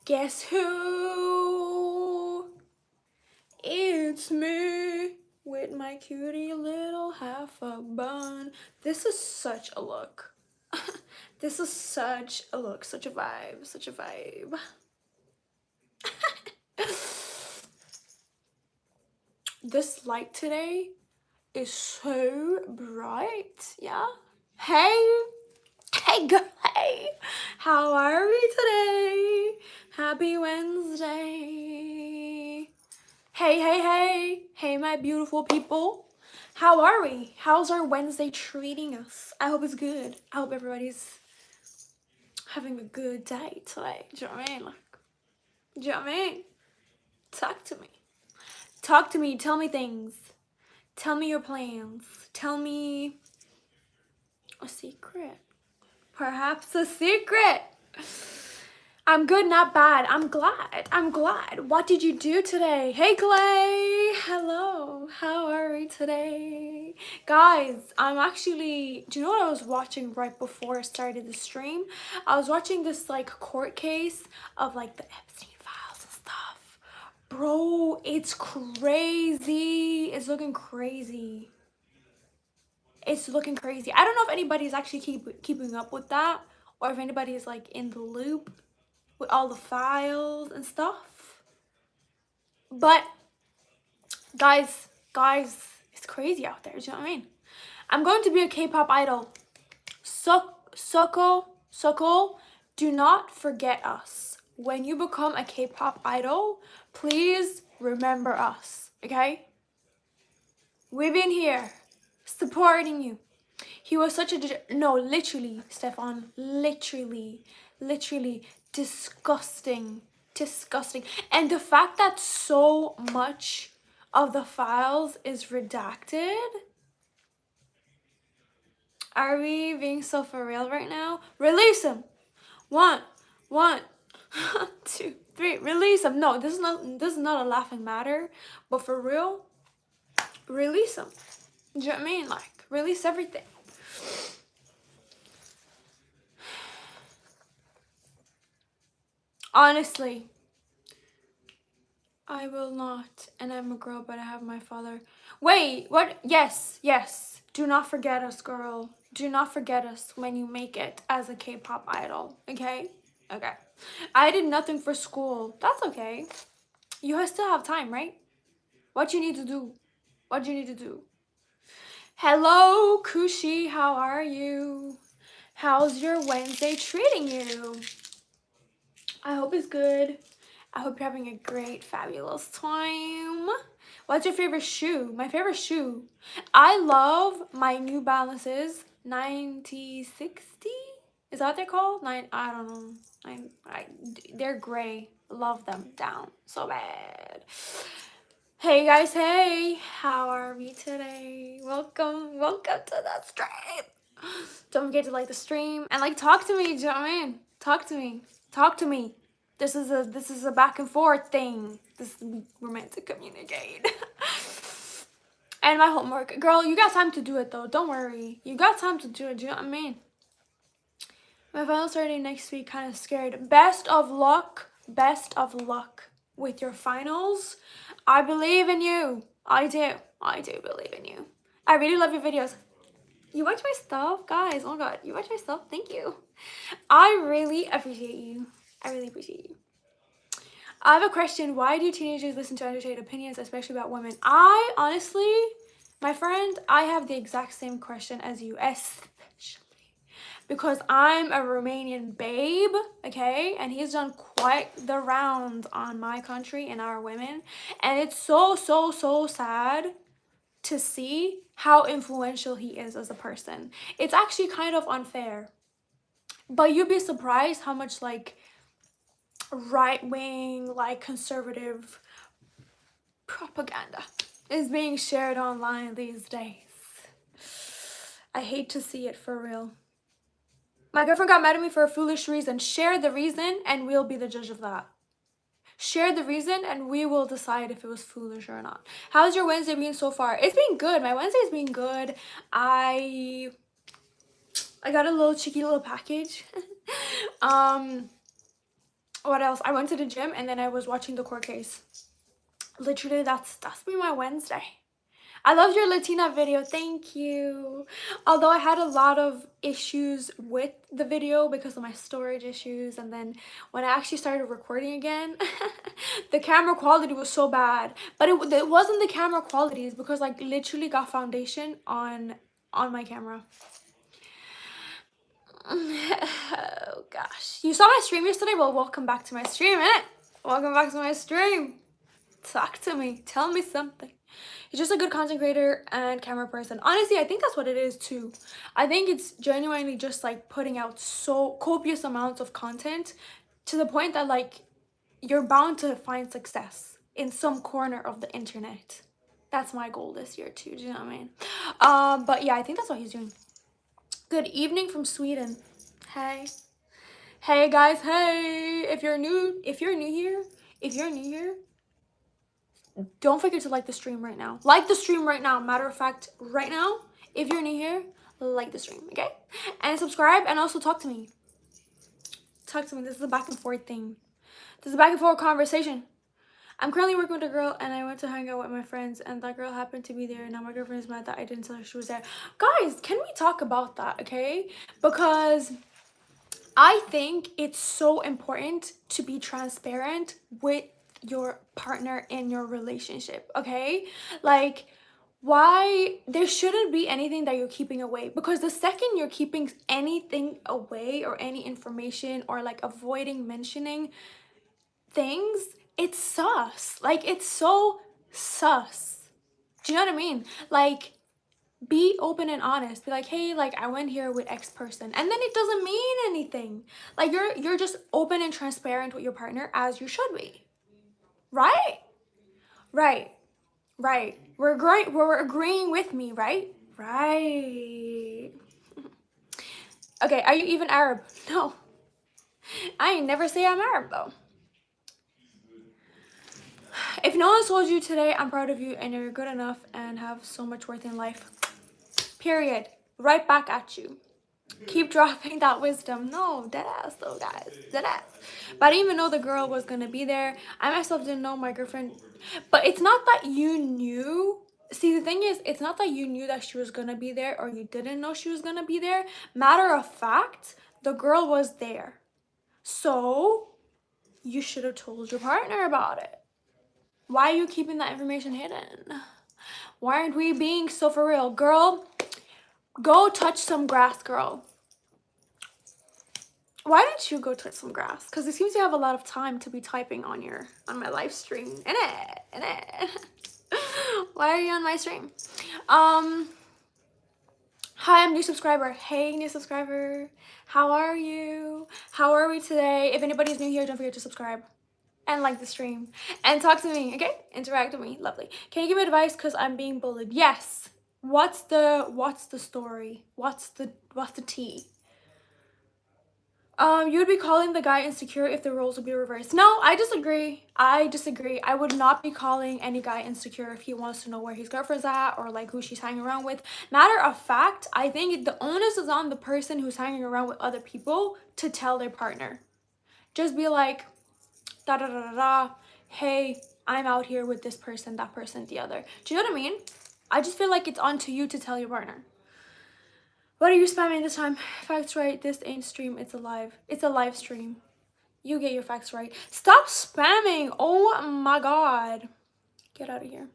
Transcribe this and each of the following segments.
Guess who? It's me with my cutie little half a bun. This is such a look. This is such a look, such a vibe, such a vibe. This light today is so bright, yeah? Hey, hey girl, hey, how are we today? Happy Wednesday. Hey, my beautiful people. How are we? How's our Wednesday treating us? I hope it's good. I hope everybody's having a good day today. Do you know what I mean? Do you know what I mean? Talk to me. Talk to me. Tell me things. Tell me your plans. Tell me a secret. Perhaps a secret. I'm good, not bad. I'm glad. What did you do today? Hey, Clay. Hello. How are we today? Guys, I'm actually... Do you know what I was watching right before I started the stream? I was watching this, like, court case of, like, the Epstein files and stuff. Bro, it's crazy. It's looking crazy. It's looking crazy. I don't know if anybody's actually keeping up with that, or if anybody is, like, in the loop with all the files and stuff. But guys, it's crazy out there. Do you know what I mean? I'm going to be a K-pop idol. Soko, do not forget us. When you become a K-pop idol, please remember us, okay? We've been here supporting you. He was such a... No, literally, Stefan, literally disgusting. And the fact that so much of the files is redacted. Are we being so for real right now? Release him. One, 2, 3. Release him. No, this is not a laughing matter, but for real, release him. Do you know what I mean? Like, release everything. Honestly, I will not. And I'm a girl, but I have my father. Wait, what? Yes. Do not forget us, girl. Do not forget us when you make it as a K-pop idol, okay? Okay. I did nothing for school. That's okay. You still have time, right? What you need to do? Hello, Kushi. How are you? How's your Wednesday treating you? I hope it's good. I hope you're having a great, fabulous time. What's your favorite shoe? My favorite shoe. I love my New Balances 9060. Is that what they're called? I don't know. They're gray. Love them down so bad. Hey guys, hey. How are we today? Welcome to the stream. Don't forget to like the stream and like talk to me. Do you know what I mean? Talk to me. This is a back and forth thing. We're meant to communicate. And my homework. Girl, you got time to do it though. Don't worry. You got time to do it. Do you know what I mean? My finals starting next week. Kind of scared. Best of luck with your finals. I believe in you. I do believe in you. I really love your videos. You watch my stuff, guys. Oh my god, you watch my stuff. Thank you. I really appreciate you. I have a question. Why do teenagers listen to unrelated opinions, especially about women? I honestly, my friend, I have the exact same question as you, especially because I'm a Romanian babe, okay? And he's done quite the rounds on my country and our women. And it's so sad to see how influential he is as a person. It's actually kind of unfair. But you'd be surprised how much, like, right-wing, like, conservative propaganda is being shared online these days. I hate to see it, for real. My girlfriend got mad at me for a foolish reason. Share the reason and we'll be the judge of that. Share the reason and we will decide if it was foolish or not. How's your Wednesday been so far? It's been good. My Wednesday's been good. I got a cheeky little package. What else? I went to the gym and then I was watching the court case. Literally, that's been my Wednesday. I loved your Latina video. Thank you. Although I had a lot of issues with the video because of my storage issues, and then when I actually started recording again, the camera quality was so bad. But it wasn't the camera quality. It's because like literally got foundation on my camera. Oh gosh. You saw my stream yesterday? Well, welcome back to my stream, innit? Welcome back to my stream. Talk to me. Tell me something. He's just a good content creator and camera person. Honestly, I think that's what it is too. I think it's genuinely just like putting out so copious amounts of content to the point that like you're bound to find success in some corner of the internet. That's my goal this year too. Do you know what I mean? But yeah, I think that's what he's doing. Good evening from Sweden. Hey. Hey guys, hey. If you're new here, don't forget to like the stream right now. Like the stream right now. Matter of fact, right now, if you're new here, like the stream, okay? And subscribe and also talk to me. Talk to me. This is a back and forth thing. This is a back and forth conversation. I'm currently working with a girl and I went to hang out with my friends and that girl happened to be there and now my girlfriend is mad that I didn't tell her she was there. Guys, can we talk about that, okay? Because I think it's so important to be transparent with your partner in your relationship, okay? Like, why there shouldn't be anything that you're keeping away, because the second you're keeping anything away or any information or like avoiding mentioning things, it's sus. Like, it's so sus. Do you know what I mean? Like, be open and honest. Be like, hey, like I went here with X person, and then it doesn't mean anything. Like you're just open and transparent with your partner as you should be. Right? Right. Right. We're agreeing with me, right? Right. Okay, are you even Arab? No. I ain't never say I'm Arab though. If no one told you today, I'm proud of you and you're good enough and have so much worth in life. Period. Right back at you. Keep dropping that wisdom. No, dead ass though, guys. Dead ass. But I didn't even know the girl was gonna be there. I myself didn't know my girlfriend. But it's not that you knew. See, the thing is, it's not that you knew that she was gonna be there or you didn't know she was gonna be there. Matter of fact, the girl was there. So, you should have told your partner about it. Why are you keeping that information hidden? Why aren't we being so for real? Girl, go touch some grass, girl. Why don't you go touch some grass? Because it seems you have a lot of time to be typing on my live stream. Innit? Why are you on my stream? Hi, I'm new subscriber. Hey, new subscriber. How are you? How are we today? If anybody's new here, don't forget to subscribe and like the stream and talk to me, okay? Interact with me. Lovely. Can you give me advice because I'm being bullied? Yes. What's the story? What's the tea? You would be calling the guy insecure if the roles would be reversed. No, I disagree. I would not be calling any guy insecure if he wants to know where his girlfriend's at or like who she's hanging around with. Matter of fact, I think the onus is on the person who's hanging around with other people to tell their partner. Just be like, da da da da da, hey, I'm out here with this person, that person, the other. Do you know what I mean? I just feel like it's on to you to tell your partner. What are you spamming this time? Facts right. This ain't stream. It's a live. It's a live stream. You get your facts right. Stop spamming. Oh my god. Get out of here.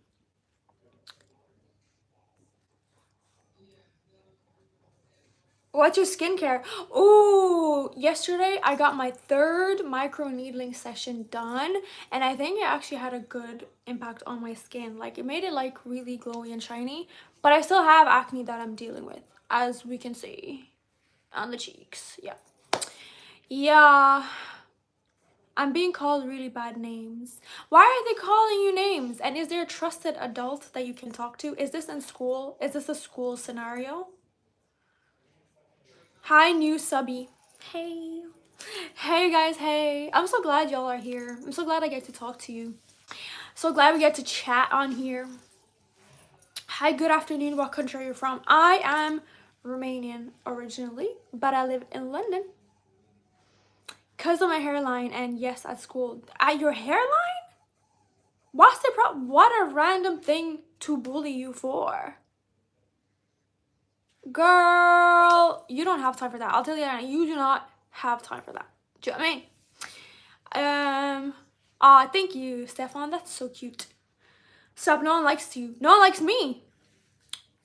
What's your skincare? Ooh, yesterday I got my 3rd micro needling session done, and I think it actually had a good impact on my skin. Like, it made it like really glowy and shiny, but I still have acne that I'm dealing with, as we can see on the cheeks. Yeah, I'm being called really bad names. Why are they calling you names? And is there a trusted adult that you can talk to? Is this in school? Is this a school scenario? Hi, new subby. Hey. Hey guys, hey. I'm so glad y'all are here. I'm so glad I get to talk to you. So glad we get to chat on here. Hi, good afternoon. What country are you from? I am Romanian originally, but I live in London. Because of my hairline, and yes, at school. At your hairline? What's the problem? What a random thing to bully you for. Girl, you don't have time for that. I'll tell you that. You do not have time for that. Do you know what I mean? Thank you, Stefan. That's so cute. Stop, no one likes you. No one likes me.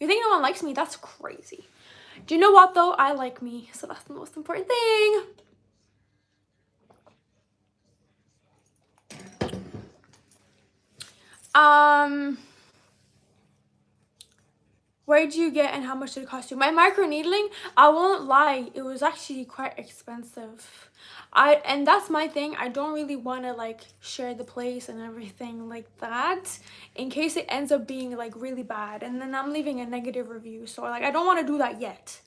You think no one likes me? That's crazy. Do you know what though? I like me, so that's the most important thing. Where'd you get and how much did it cost you? My micro needling, I won't lie, it was actually quite expensive. And that's my thing. I don't really want to like share the place and everything like that in case it ends up being like really bad and then I'm leaving a negative review. So like I don't want to do that yet.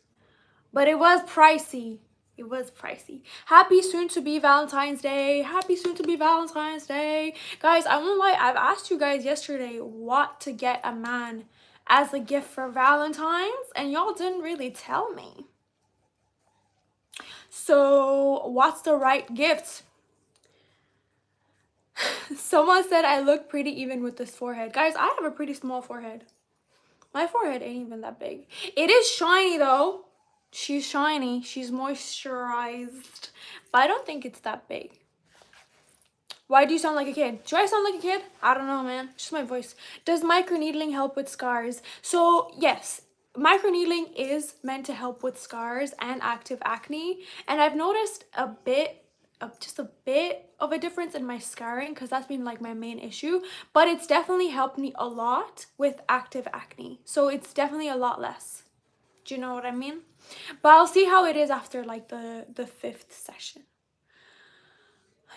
But it was pricey. It was pricey. Happy soon to be Valentine's Day. Happy soon to be Valentine's Day. Guys, I won't lie. I've asked you guys yesterday what to get a man as a gift for Valentine's, and y'all didn't really tell me. So, what's the right gift? Someone said I look pretty even with this forehead. Guys, I have a pretty small forehead. My forehead ain't even that big. It is shiny though. She's shiny. She's moisturized. But I don't think it's that big. Why do you sound like a kid? Do I sound like a kid? I don't know, man. It's just my voice. Does microneedling help with scars? So, yes. Microneedling is meant to help with scars and active acne. And I've noticed just a bit of a difference in my scarring because that's been like my main issue. But it's definitely helped me a lot with active acne. So it's definitely a lot less. Do you know what I mean? But I'll see how it is after like the 5th session.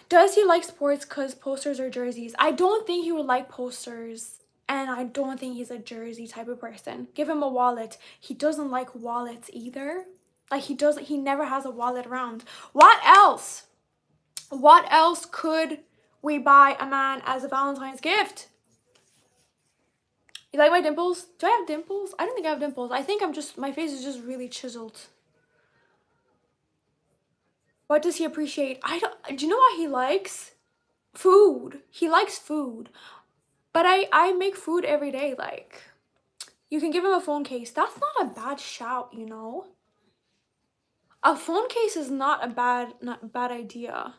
Does he like sports because posters or jerseys? I don't think he would like posters, and I don't think he's a jersey type of person. Give him a wallet. He doesn't like wallets either. Like he never has a wallet around. What else? What else could we buy a man as a Valentine's gift? You like my dimples? Do I have dimples? I don't think I have dimples. I think my face is just really chiseled. What does he appreciate? Do you know what he likes? Food. He likes food. But I make food every day. Like, you can give him a phone case. That's not a bad shout, you know? A phone case is not a bad idea.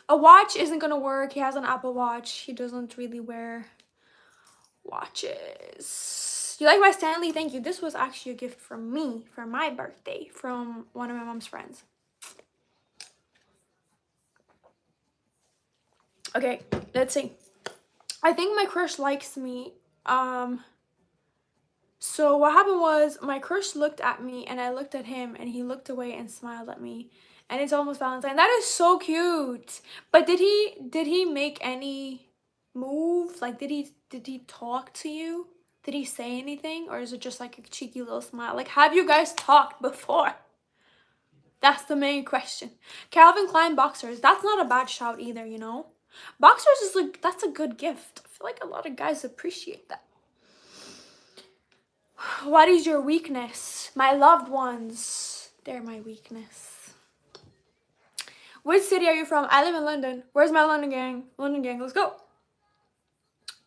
A watch isn't gonna work. He has an Apple Watch. He doesn't really wear watches. You like my Stanley? Thank you. This was actually a gift from me for my birthday from one of my mom's friends. Okay, let's see. I think my crush likes me. So what happened was my crush looked at me and I looked at him and he looked away and smiled at me. And it's almost Valentine. That is so cute. But did he make any move? Like did he talk to you? Did he say anything? Or is it just like a cheeky little smile? Like, have you guys talked before? That's the main question. Calvin Klein boxers. That's not a bad shout either, you know? Boxers is like, that's a good gift. I feel like a lot of guys appreciate that. What is your weakness? My loved ones. They're my weakness. Which city are you from? I live in London. Where's my London gang? London gang, let's go.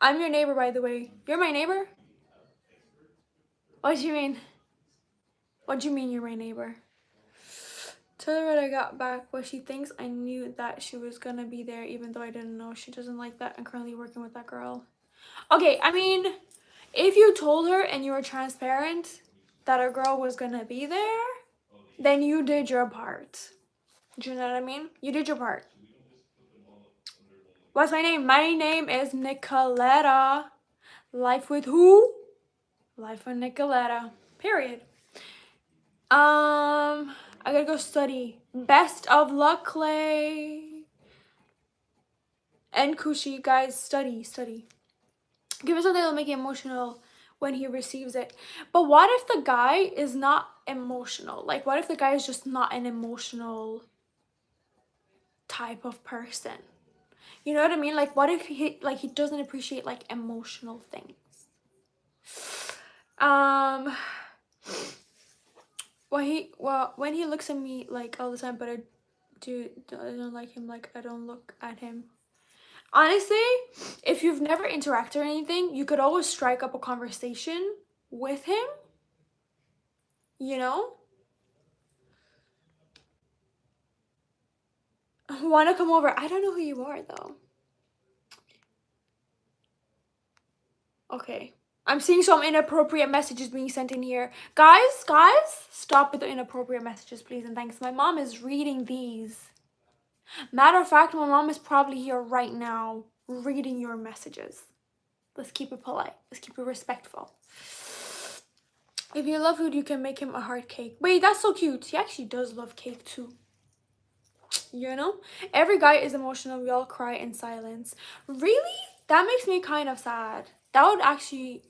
I'm your neighbor, by the way. You're my neighbor? What do you mean? What do you mean you're my neighbor? Tell her when I got back what she thinks. I knew that she was gonna be there even though I didn't know. She doesn't like that. I'm currently working with that girl. Okay, I mean, if you told her and you were transparent that a girl was gonna be there, then you did your part. Do you know what I mean? You did your part. What's my name? My name is Nicoletta. Life with who? Life with Nicoletta. Period. I gotta go study. Best of luck, Clay. And Kushi, guys, study. Give us something that'll make you emotional when he receives it. But what if the guy is not emotional? Like, what if the guy is just not an emotional type of person? You know what I mean? Like, what if he doesn't appreciate like emotional things? When he looks at me like all the time, but I don't like him like I don't look at him. Honestly, if you've never interacted or anything, you could always strike up a conversation with him, you know? Want to come over? I don't know who you are though. Okay. I'm seeing some inappropriate messages being sent in here. Guys, stop with the inappropriate messages, please and thanks. My mom is reading these. Matter of fact, my mom is probably here right now reading your messages. Let's keep it polite. Let's keep it respectful. If you love food, you can make him a heart cake. Wait, that's so cute. He actually does love cake too. You know? Every guy is emotional. We all cry in silence. Really? That makes me kind of sad. That would actually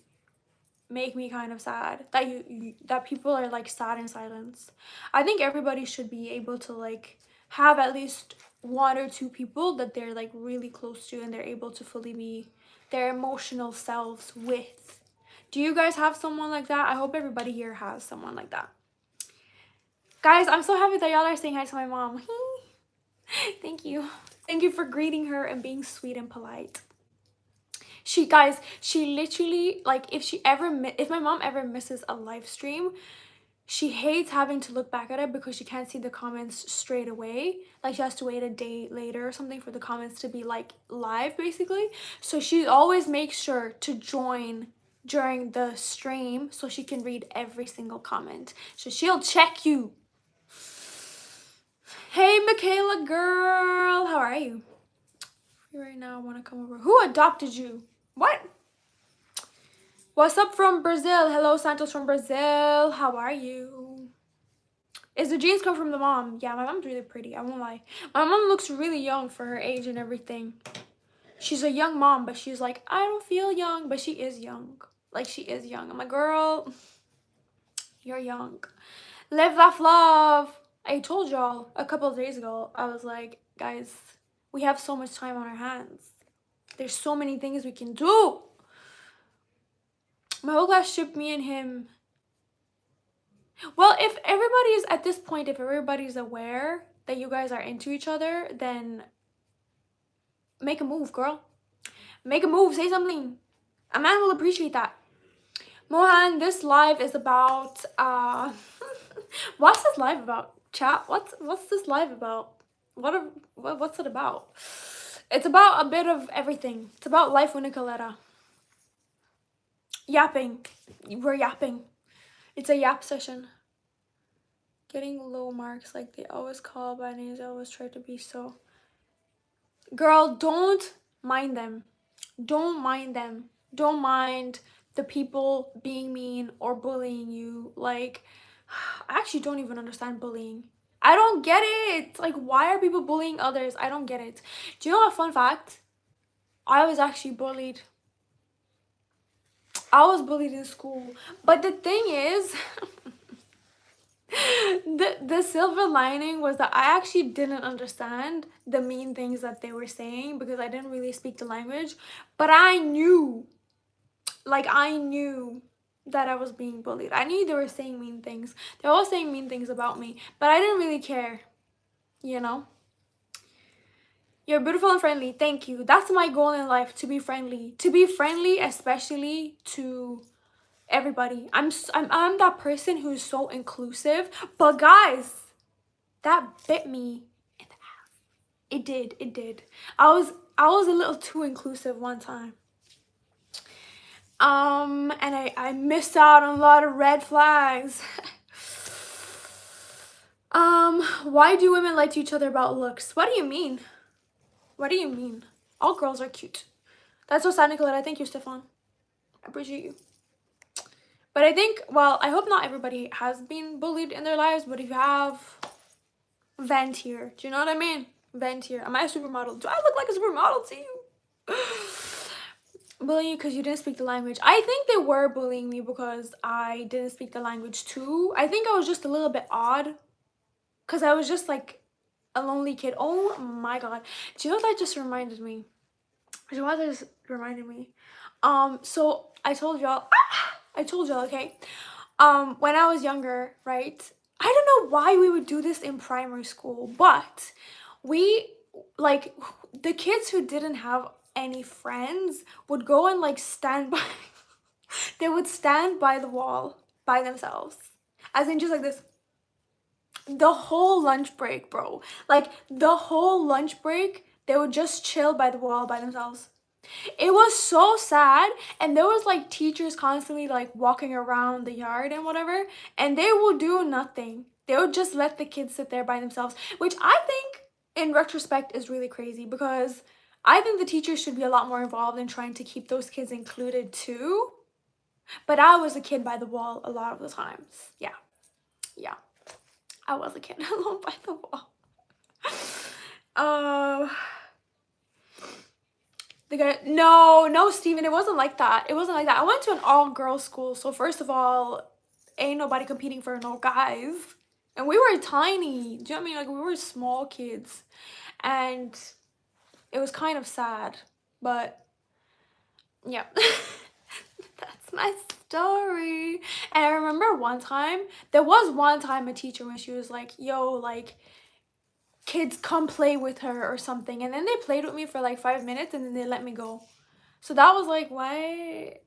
make me kind of sad that that people are like sad in silence. I think everybody should be able to like have at least one or two people that they're like really close to and they're able to fully be their emotional selves with. Do you guys have someone like that? I hope everybody here has someone like that. Guys, I'm so happy that y'all are saying hi to my mom. Thank you. Thank you for greeting her and being sweet and polite. She literally, like, if my mom ever misses a live stream, she hates having to look back at it because she can't see the comments straight away. Like, she has to wait a day later or something for the comments to be like live, basically. So she always makes sure to join during the stream so she can read every single comment. So she'll check you. Hey, Michaela girl, how are you? Right now, I want to come over. Who adopted you? What? What's up from Brazil? Hello, Santos from Brazil. How are you? Is the genes come from the mom? Yeah, my mom's really pretty. I won't lie. My mom looks really young for her age and everything. She's a young mom, but she's like, I don't feel young, but she is young. Like, she is young. I'm like, girl, you're young. Live, laugh, love. I told y'all a couple of days ago, I was like, guys, we have so much time on our hands. There's so many things we can do. My whole class shipped me and him. Well, if everybody's at this point, if everybody's aware that you guys are into each other, then make a move, girl. Make a move. Say something. A man will appreciate that. Mohan, this live is about what's this live about? Chat. What's this live about? What's it about? It's about a bit of everything. It's about life with Nicoletta. Yapping. We're yapping. It's a yap session. Getting low marks like they always call by names. I always try to be so. Girl, don't mind them. Don't mind them. Don't mind the people being mean or bullying you. Like, I actually don't even understand bullying. I don't get it. Like, why are people bullying others? I don't get it. Do you know a fun fact? I was actually bullied. I was bullied in school. But the thing is, the silver lining was that I actually didn't understand the mean things that they were saying because I didn't really speak the language. But I knew that I was being bullied. I knew they were saying mean things. They were all saying mean things about me. But I didn't really care, you know? You're beautiful and friendly. Thank you. That's my goal in life, to be friendly. To be friendly, especially to everybody. I'm that person who's so inclusive. But guys, that bit me in the ass. It did. I was a little too inclusive one time. And I missed out on a lot of red flags. Why do women lie to each other about looks? What do you mean? What do you mean? All girls are cute. That's so sad, Nicoletta. Thank you, Stefan. I appreciate you. But I think, well, I hope not everybody has been bullied in their lives, but if you have, vent here. Do you know what I mean? Vent here. Am I a supermodel? Do I look like a supermodel to you? Bullying you because you didn't speak the language. I think they were bullying me because I didn't speak the language too. I think I was just a little bit odd because I was just like a lonely kid. Oh my god. Do you know what that just reminded me? So I told y'all, okay? When I was younger, right? I don't know why we would do this in primary school, but we, like, the kids who didn't have any friends would go and like stand by, they would stand by the wall by themselves. As in just like this. The whole lunch break, bro. Like the whole lunch break, they would just chill by the wall by themselves. It was so sad, and there was like teachers constantly like walking around the yard and whatever, and they would do nothing. They would just let the kids sit there by themselves, which I think in retrospect is really crazy, because I think the teachers should be a lot more involved in trying to keep those kids included too. But I was a kid by the wall a lot of the times. Yeah. Yeah. I was a kid alone by the wall. The guy, no, Steven, it wasn't like that. It wasn't like that. I went to an all-girls school, so first of all, ain't nobody competing for no guys. And we were tiny. Do you know what I mean? Like, we were small kids. And it was kind of sad. But, yeah. That's my story. And I remember there was one time a teacher when she was like, yo, like, kids come play with her or something, and then they played with me for like 5 minutes and then they let me go. So that was like, why?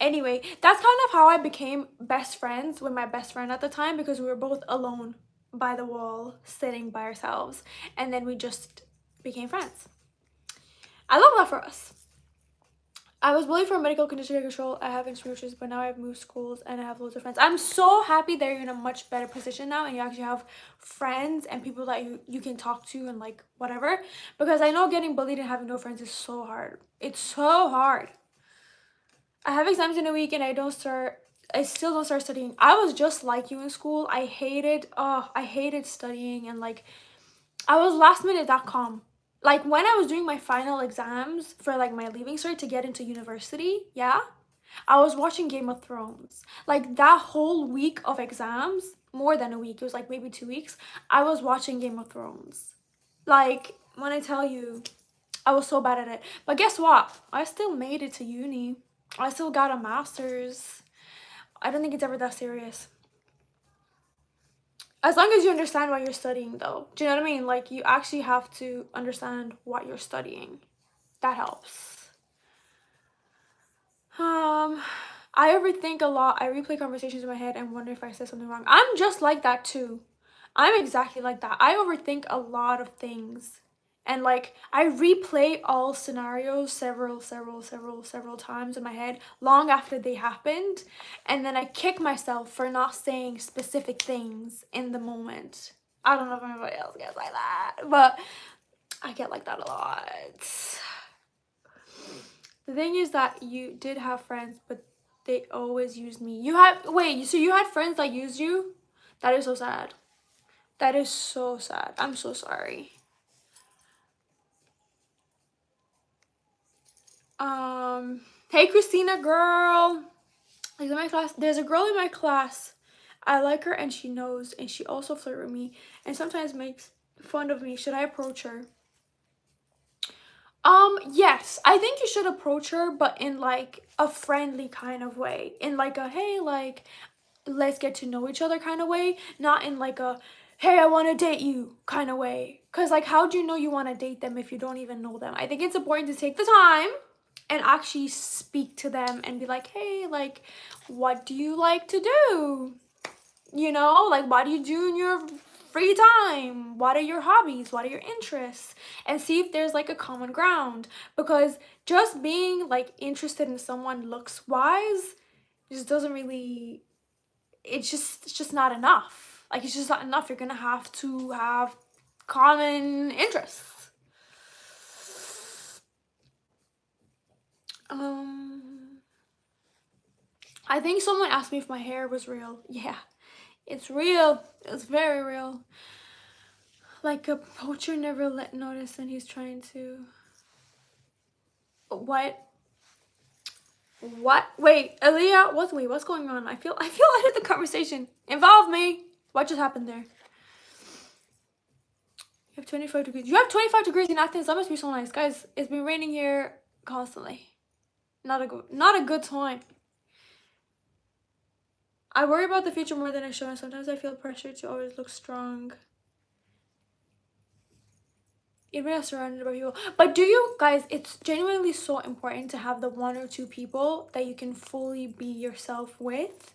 Anyway, that's kind of how I became best friends with my best friend at the time, because we were both alone by the wall sitting by ourselves, and then we just became friends. I love that for us. I was bullied for medical condition control. I have experiences, but now I've moved schools and I have loads of friends. I'm so happy that you're in a much better position now and you actually have friends and people that you can talk to and like whatever. Because I know getting bullied and having no friends is so hard. It's so hard. I have exams in a week and I still don't start studying. I was just like you in school. I hated studying, and like I was lastminute.com. Like when I was doing my final exams for like my leaving cert to get into university, yeah, I was watching Game of Thrones. Like that whole week of exams, more than a week, it was like maybe 2 weeks, I was watching Game of Thrones. Like when I tell you, I was so bad at it. But guess what? I still made it to uni. I still got a master's. I don't think it's ever that serious. As long as you understand what you're studying, though. Do you know what I mean? Like, you actually have to understand what you're studying. That helps. I overthink a lot. I replay conversations in my head and wonder if I said something wrong. I'm just like that, too. I'm exactly like that. I overthink a lot of things. And, like, I replay all scenarios several times in my head long after they happened. And then I kick myself for not saying specific things in the moment. I don't know if anybody else gets like that, but I get like that a lot. The thing is that you did have friends, but they always used me. So you had friends that used you? That is so sad. That is so sad. I'm so sorry. Hey Christina girl. Like in my class, there's a girl in my class. I like her and she knows, and she also flirts with me and sometimes makes fun of me. Should I approach her? Yes, I think you should approach her, but in like a friendly kind of way. In like a, hey, like, let's get to know each other kind of way. Not in like a, hey, I want to date you kind of way. Because like, how do you know you want to date them if you don't even know them? I think it's important to take the time and actually speak to them and be like, hey, like, what do you like to do? You know, like, what do you do in your free time? What are your hobbies? What are your interests? And see if there's like a common ground, because just being like interested in someone looks wise just doesn't really, it's just not enough. Like, it's just not enough. You're gonna have to have common interests. I think someone asked me if my hair was real. Yeah, it's real. It's very real. Like a poacher never let notice and he's trying to. What? Wait, Aaliyah, what's going on? I feel out of the conversation. Involve me. What just happened there? You have 25 degrees. You have 25 degrees in Athens. That must be so nice. Guys, it's been raining here constantly. Not a good time. I worry about the future more than I show, and sometimes I feel pressure to always look strong. Even if surrounded by people. But do you guys, it's genuinely so important to have the one or two people that you can fully be yourself with.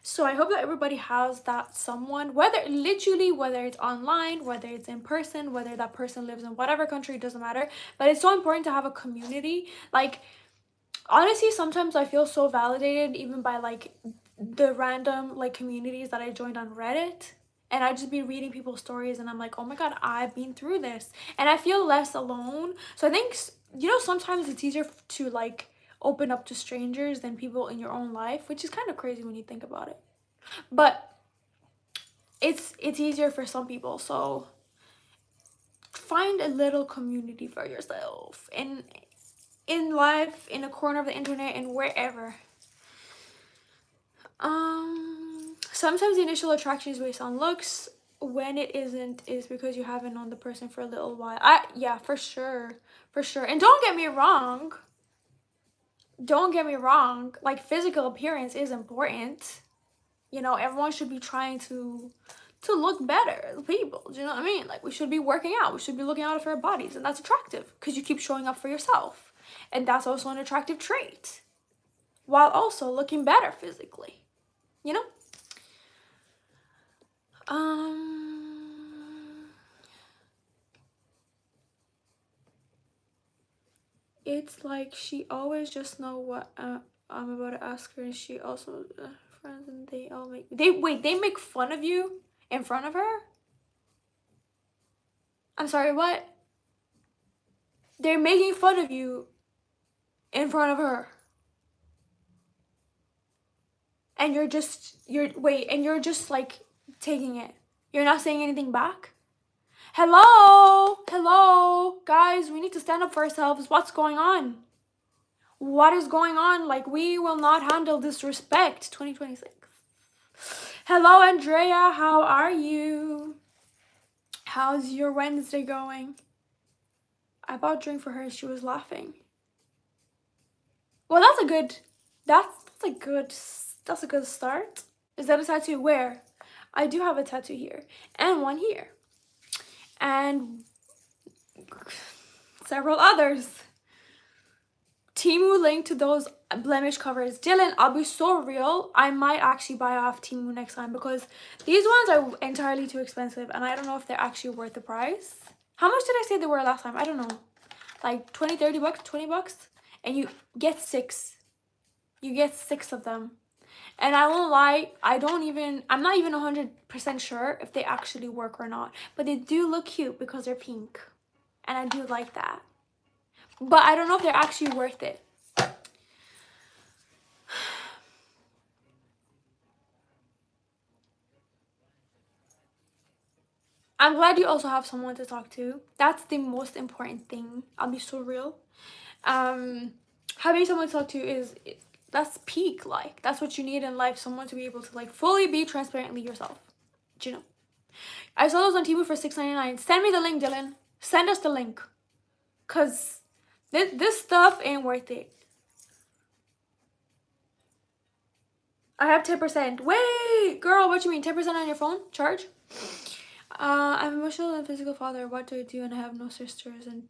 So I hope that everybody has that someone, whether it's online, whether it's in person, whether that person lives in whatever country, it doesn't matter. But it's so important to have a community. Like, honestly, sometimes I feel so validated even by like the random like communities that I joined on Reddit. And I just be reading people's stories and I'm like, oh my god, I've been through this. And I feel less alone. So I think, you know, sometimes it's easier to like open up to strangers than people in your own life, which is kind of crazy when you think about it. But it's easier for some people. So find a little community for yourself in life, in a corner of the internet, and wherever. Sometimes the initial attraction is based on looks. When it isn't, is because you haven't known the person for a little while. Yeah, for sure. For sure. And don't get me wrong. Don't get me wrong. Like, physical appearance is important. You know, everyone should be trying to look better as people. Do you know what I mean? Like, we should be working out. We should be looking out for our bodies. And that's attractive because you keep showing up for yourself. And that's also an attractive trait. While also looking better physically. You know? It's like she always just know what I'm about to ask her, and she also friends, and they all make they make fun of you in front of her. I'm sorry, what? They're making fun of you in front of her, and you're just like taking it. You're not saying anything back. Hello, guys, we need to stand up for ourselves. What's going on? What is going on? Like, we will not handle disrespect. 2026. Hello, Andrea. How are you? How's your Wednesday going? I bought a drink for her and she was laughing. Well, that's a good start. Is that a tattoo? Where? I do have a tattoo here and one here and several others. Temu link to those blemish covers. Dylan, I'll be so real. I might actually buy off Temu next time because these ones are entirely too expensive and I don't know if they're actually worth the price. How much did I say they were last time? I don't know. Like 20, 30 bucks, 20 bucks. And you get 6. You get 6 of them. And I won't lie, I'm not even 100% sure if they actually work or not. But they do look cute because they're pink. And I do like that. But I don't know if they're actually worth it. I'm glad you also have someone to talk to. That's the most important thing. I'll be so real. Having someone to talk to that's peak. Like, that's what you need in life. Someone to be able to like fully be transparently yourself. Do you know? I saw those on Temu for $6.99. Send me the link, Dylan. Send us the link. Cause this stuff ain't worth it. I have 10%. Wait, girl, what you mean? 10% on your phone? Charge? I'm an emotional and physical father. What do I do? And I have no sisters and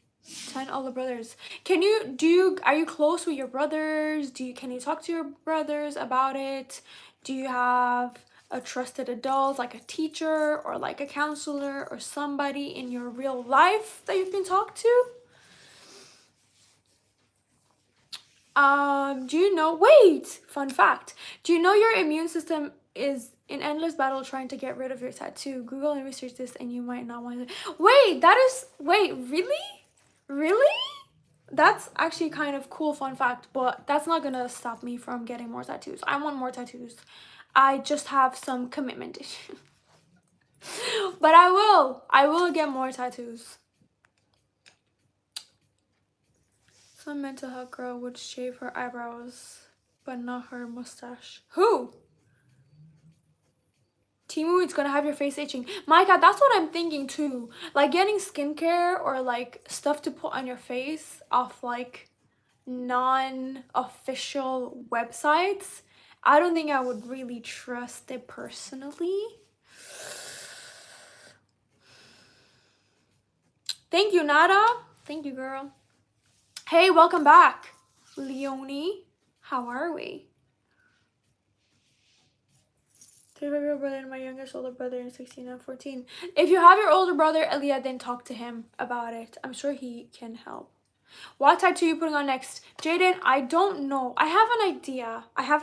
10 older brothers. Are you close with your brothers? Can you talk to your brothers about it? Do you have a trusted adult, like a teacher or like a counselor or somebody in your real life that you can talk to? Fun fact. Do you know your immune system is in endless battle trying to get rid of your tattoo? Google and research this and you might not want to. Really? Really? That's actually kind of cool fun fact, but that's not gonna stop me from getting more tattoos. I want more tattoos. I just have some commitment issues. But I will get more tattoos. Some mental health girl would shave her eyebrows, but not her mustache. Who? Temu, it's gonna have your face itching. My god, that's what I'm thinking too. Like, getting skincare or like stuff to put on your face off like non-official websites, I don't think I would really trust it personally. Thank you, Nada. Thank you, girl. Hey, welcome back, Leonie. How are we? 35-year-old brother and my youngest older brother in 16 and 14. If you have your older brother, Elia, then talk to him about it. I'm sure he can help. What tattoo are you putting on next? Jaden, I don't know. I have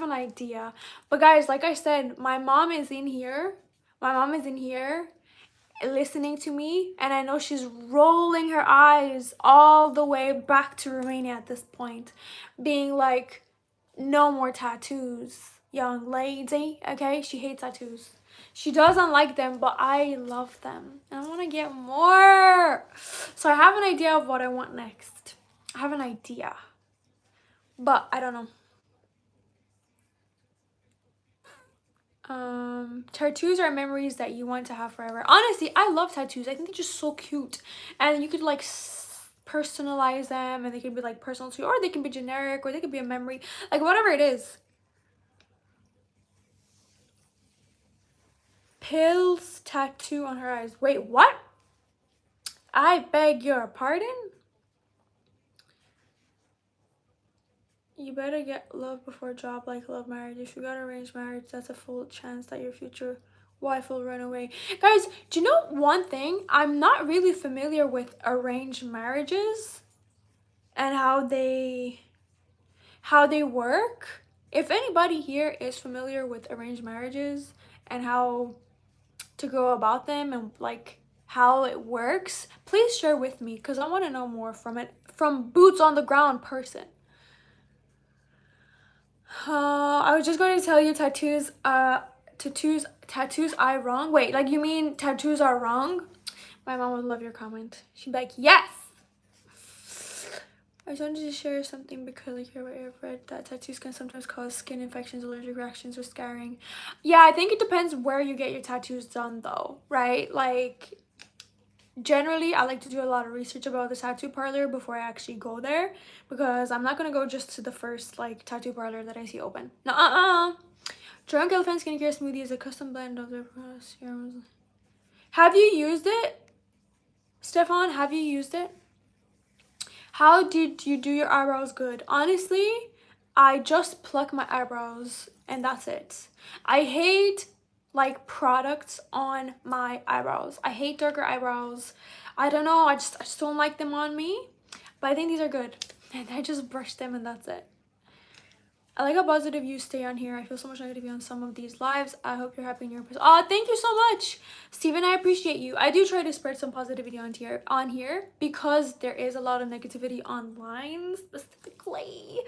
an idea. But guys, like I said, my mom is in here. Listening to me, and I know she's rolling her eyes all the way back to Romania at this point, being like, no more tattoos, young lady. Okay, she hates tattoos. She doesn't like them, but I love them and I want to get more. So I have an idea of what I want next. I have an idea, but I don't know. Tattoos are memories that you want to have forever. Honestly, I love tattoos. I think they're just so cute, and you could like personalize them, and they could be like personal to you, or they can be generic, or they could be a memory, like whatever it is. Pills tattoo on her eyes. Wait, what? I beg your pardon? You better get love before job, like love marriage. If you got arranged marriage, that's a full chance that your future wife will run away. Guys, do you know one thing? I'm not really familiar with arranged marriages and how they work. If anybody here is familiar with arranged marriages and how to go about them and like how it works, please share with me, because I want to know more from it, from boots on the ground person. I was just going to tell you tattoos I wrong. Wait, like you mean tattoos are wrong? My mom would love your comment. She'd be like, yes. I just wanted to share something because I care what I've read that tattoos can sometimes cause skin infections, allergic reactions, or scarring. Yeah, I think it depends where you get your tattoos done though, right? Like generally I like to do a lot of research about the tattoo parlor before I actually go there, because I'm not gonna go just to the first like tattoo parlor that I see open. No. Drunk Elephant Skincare Smoothie is a custom blend of their serums. Have you used it, Stefan? Have you used it? How did you do your eyebrows good? Honestly, I just pluck my eyebrows and that's it. I hate like products on my eyebrows. I hate darker eyebrows. I don't know, I just don't like them on me. But I think these are good. And I just brush them and that's it. I like how positive you stay on here. I feel so much negativity on some of these lives. I hope you're happy in your person. Oh, thank you so much, Steven. I appreciate you. I do try to spread some positivity on here because there is a lot of negativity online specifically.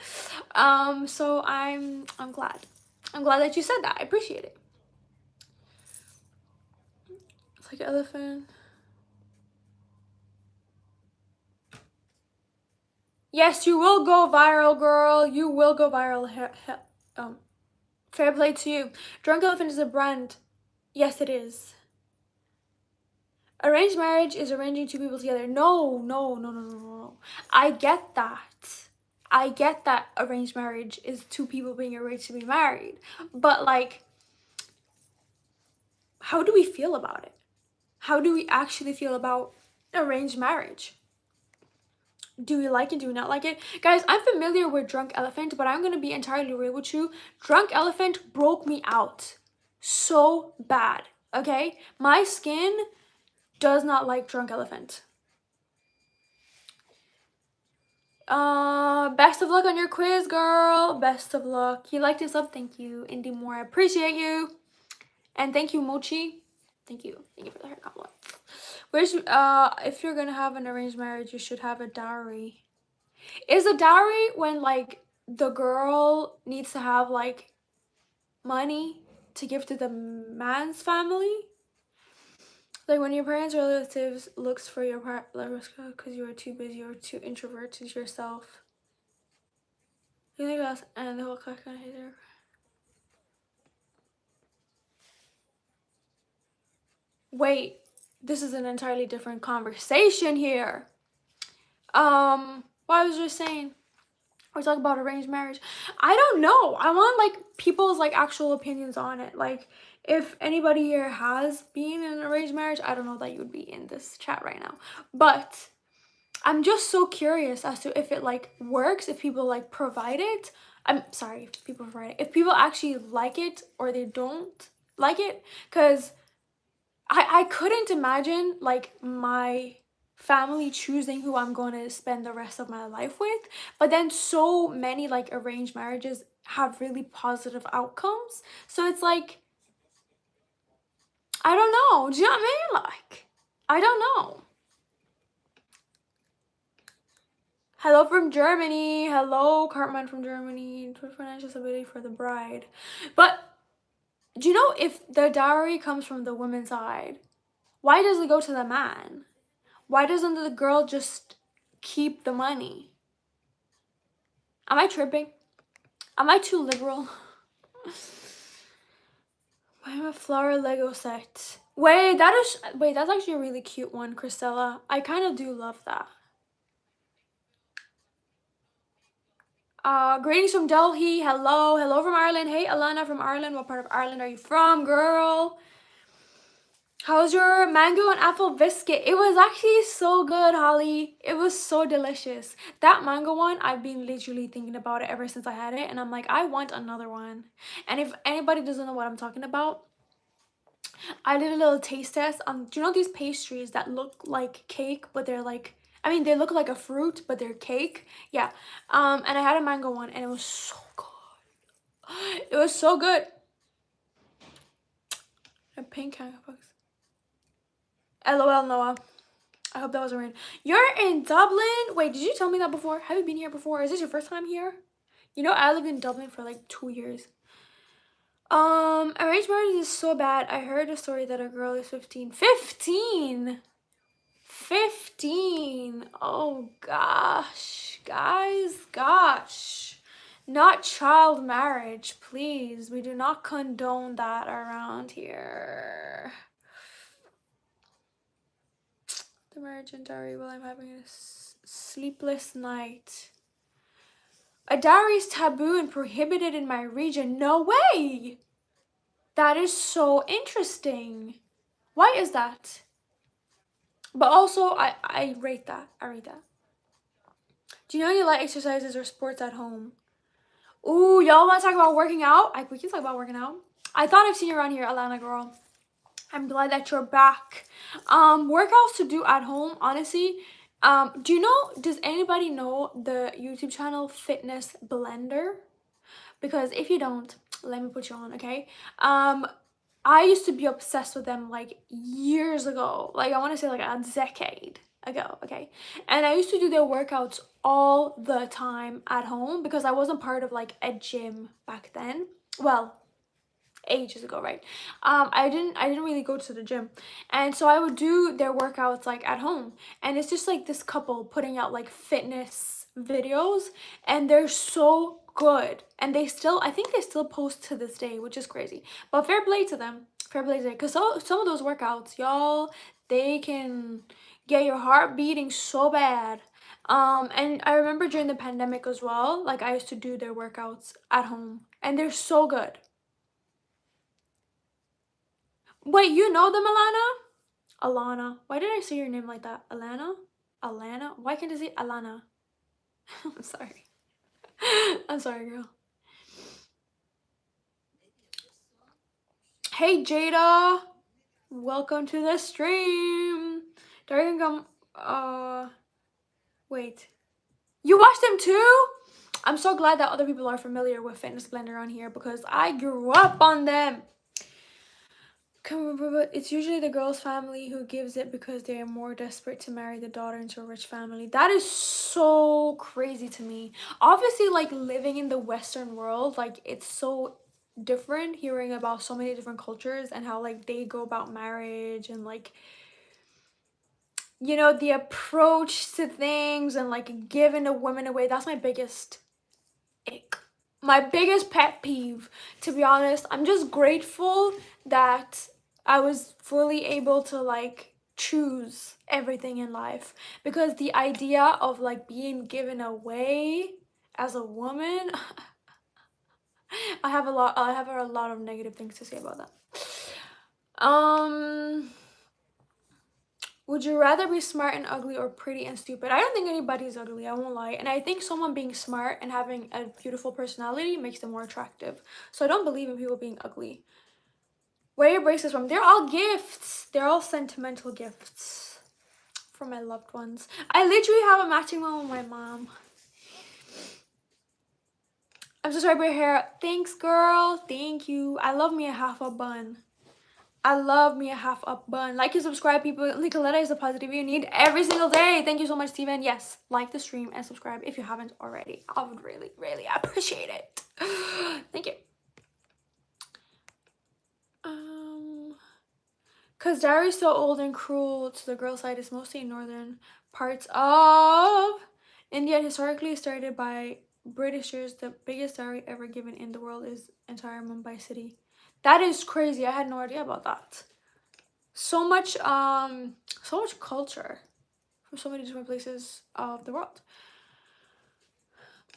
So I'm glad. I'm glad that you said that. I appreciate it. It's like an elephant. Yes, you will go viral, girl. You will go viral. Fair play to you. Drunk Elephant is a brand. Yes, it is. Arranged marriage is arranging two people together. No. I get that. I get that arranged marriage is two people being arranged to be married. But like, how do we feel about it? How do we actually feel about arranged marriage? Do we like it? Do we not like it? Guys, I'm familiar with Drunk Elephant, but I'm going to be entirely real with you. Drunk Elephant broke me out so bad, okay? My skin does not like Drunk Elephant. Best of luck on your quiz, girl. Best of luck. You liked this up. Thank you, Indy Moore. I appreciate you. And thank you, Mochi. Thank you for the hair compliment. If you're gonna have an arranged marriage, you should have a dowry. Is a dowry when like the girl needs to have like money to give to the man's family? Like when your parents or relatives looks for your partner because you are too busy or too introverted yourself. You think that's and the whole class kind of hates her. Wait, this is an entirely different conversation here. What I was just saying. Or talk about arranged marriage. I don't know. I want like people's like actual opinions on it. Like if anybody here has been in an arranged marriage, I don't know that you would be in this chat right now. But I'm just so curious as to if it like works, if people like provide it. I'm sorry, if people provide it. If people actually like it or they don't like it. Cause I couldn't imagine like my family choosing who I'm going to spend the rest of my life with. But then so many like arranged marriages have really positive outcomes. So it's like, I don't know. Do you know what I mean? Like, I don't know. Hello from Germany. Hello, Cartman from Germany. Financial stability for the bride. But do you know if the dowry comes from the woman's side, why does it go to the man? Why doesn't the girl just keep the money? Am I tripping? Am I too liberal? Why am a flower Lego set? Wait, that's actually a really cute one, Christella. I kind of do love that. Greetings from Delhi. Hello. Hello from Ireland. Hey, Alana from Ireland. What part of Ireland are you from, girl? How's your mango and apple biscuit? It was actually so good, Holly. It was so delicious. That mango one, I've been literally thinking about it ever since I had it. And I'm like, I want another one. And if anybody doesn't know what I'm talking about, I did a little taste test. Do you know these pastries that look like cake, but they're like, I mean, they look like a fruit, but they're cake? Yeah. And I had a mango one, and it was so good. It was so good. A pink box. LOL, Noah. I hope that wasn't rain. You're in Dublin? Wait, did you tell me that before? Have you been here before? Is this your first time here? You know, I lived in Dublin for like 2 years. Arranged marriage is so bad. I heard a story that a girl is 15. 15! 15! Oh gosh. Guys, gosh. Not child marriage, please. We do not condone that around here. The marriage and dowry while I'm having a sleepless night. A dowry is taboo and prohibited in my region. No way! That is so interesting. Why is that? But also, I rate that. I rate that. Do you know any light exercises or sports at home? Ooh, y'all want to talk about working out? We can talk about working out. I thought I've seen you around here, Alana girl. I'm glad that you're back. Workouts to do at home, honestly. Does anybody know the YouTube channel Fitness Blender? Because if you don't, let me put you on, okay? I used to be obsessed with them like years ago. Like I want to say like a decade ago, okay? And I used to do their workouts all the time at home because I wasn't part of like a gym back then. Well, ages ago, right? I didn't really go to the gym, and so I would do their workouts like at home, and it's just like this couple putting out like fitness videos, and they're so good, and I think they still post to this day, which is crazy. But fair play to them, because some of those workouts, y'all, they can get your heart beating so bad. And I remember during the pandemic as well, like I used to do their workouts at home, and they're so good. Wait, you know them, Alana? Alana. Why did I say your name like that? Alana? Alana? Why can't I say Alana? I'm sorry. I'm sorry, girl. Hey, Jada. Welcome to the stream. Dark come. Wait. You watched them too? I'm so glad that other people are familiar with Fitness Blender on here because I grew up on them. It's usually the girl's family who gives it because they are more desperate to marry the daughter into a rich family. That is so crazy to me. Obviously, like living in the Western world, like it's so different hearing about so many different cultures and how like they go about marriage and like, you know, the approach to things and like giving a woman away. That's my biggest ick. My biggest pet peeve, to be honest. I'm just grateful that I was fully able to like choose everything in life, because the idea of like being given away as a woman, I have a lot of negative things to say about that. Would you rather be smart and ugly or pretty and stupid? I don't think anybody's ugly, I won't lie. And I think someone being smart and having a beautiful personality makes them more attractive. So I don't believe in people being ugly. Where are your braces from? They're all gifts. They're all sentimental gifts from my loved ones. I literally have a matching one with my mom. I'm so sorry about your hair. Thanks, girl. Thank you. I love me a half a bun. I love me a half up bun. Like and subscribe, people. Nicoletta is the positive you need every single day. Thank you so much, Steven. Yes, like the stream and subscribe if you haven't already. I would really, really appreciate it. Thank you. Because Dairy's so old and cruel to the girl side is mostly in northern parts of India. Historically started by Britishers, the biggest dowry ever given in the world is entire Mumbai city. That is crazy. I had no idea about that. So much culture from so many different places of the world.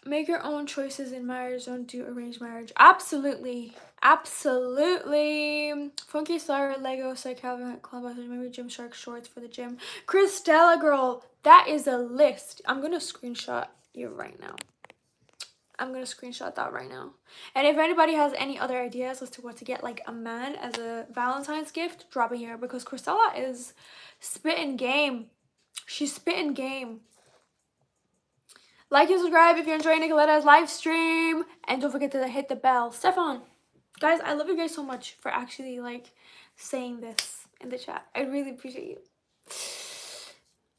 Make your own choices in marriage. Don't do arranged marriage. Absolutely. Absolutely. Funky Star, Lego, Psych Calvin, Clubhouse, maybe Gymshark shorts for the gym. Christella girl, that is a list. I'm gonna screenshot you right now. I'm gonna screenshot that right now. And if anybody has any other ideas as to what to get like a man as a Valentine's gift, drop it here because Christella is spitting game. She's spitting game. Like and subscribe if you're enjoying Nicoletta's live stream. And don't forget to hit the bell. Stefan, guys, I love you guys so much for actually like saying this in the chat. I really appreciate you.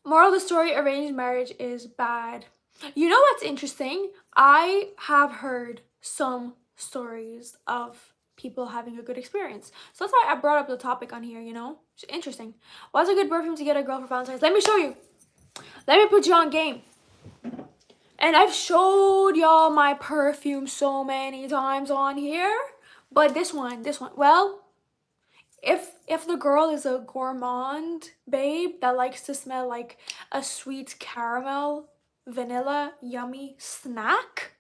Moral of the story, arranged marriage is bad. You know what's interesting? I have heard some stories of people having a good experience. So that's why I brought up the topic on here, you know? It's interesting. What's a good perfume to get a girl for Valentine's? Let me show you. Let me put you on game. And I've showed y'all my perfume so many times on here. But this one, well, if the girl is a gourmand babe that likes to smell like a sweet caramel, vanilla, yummy snack,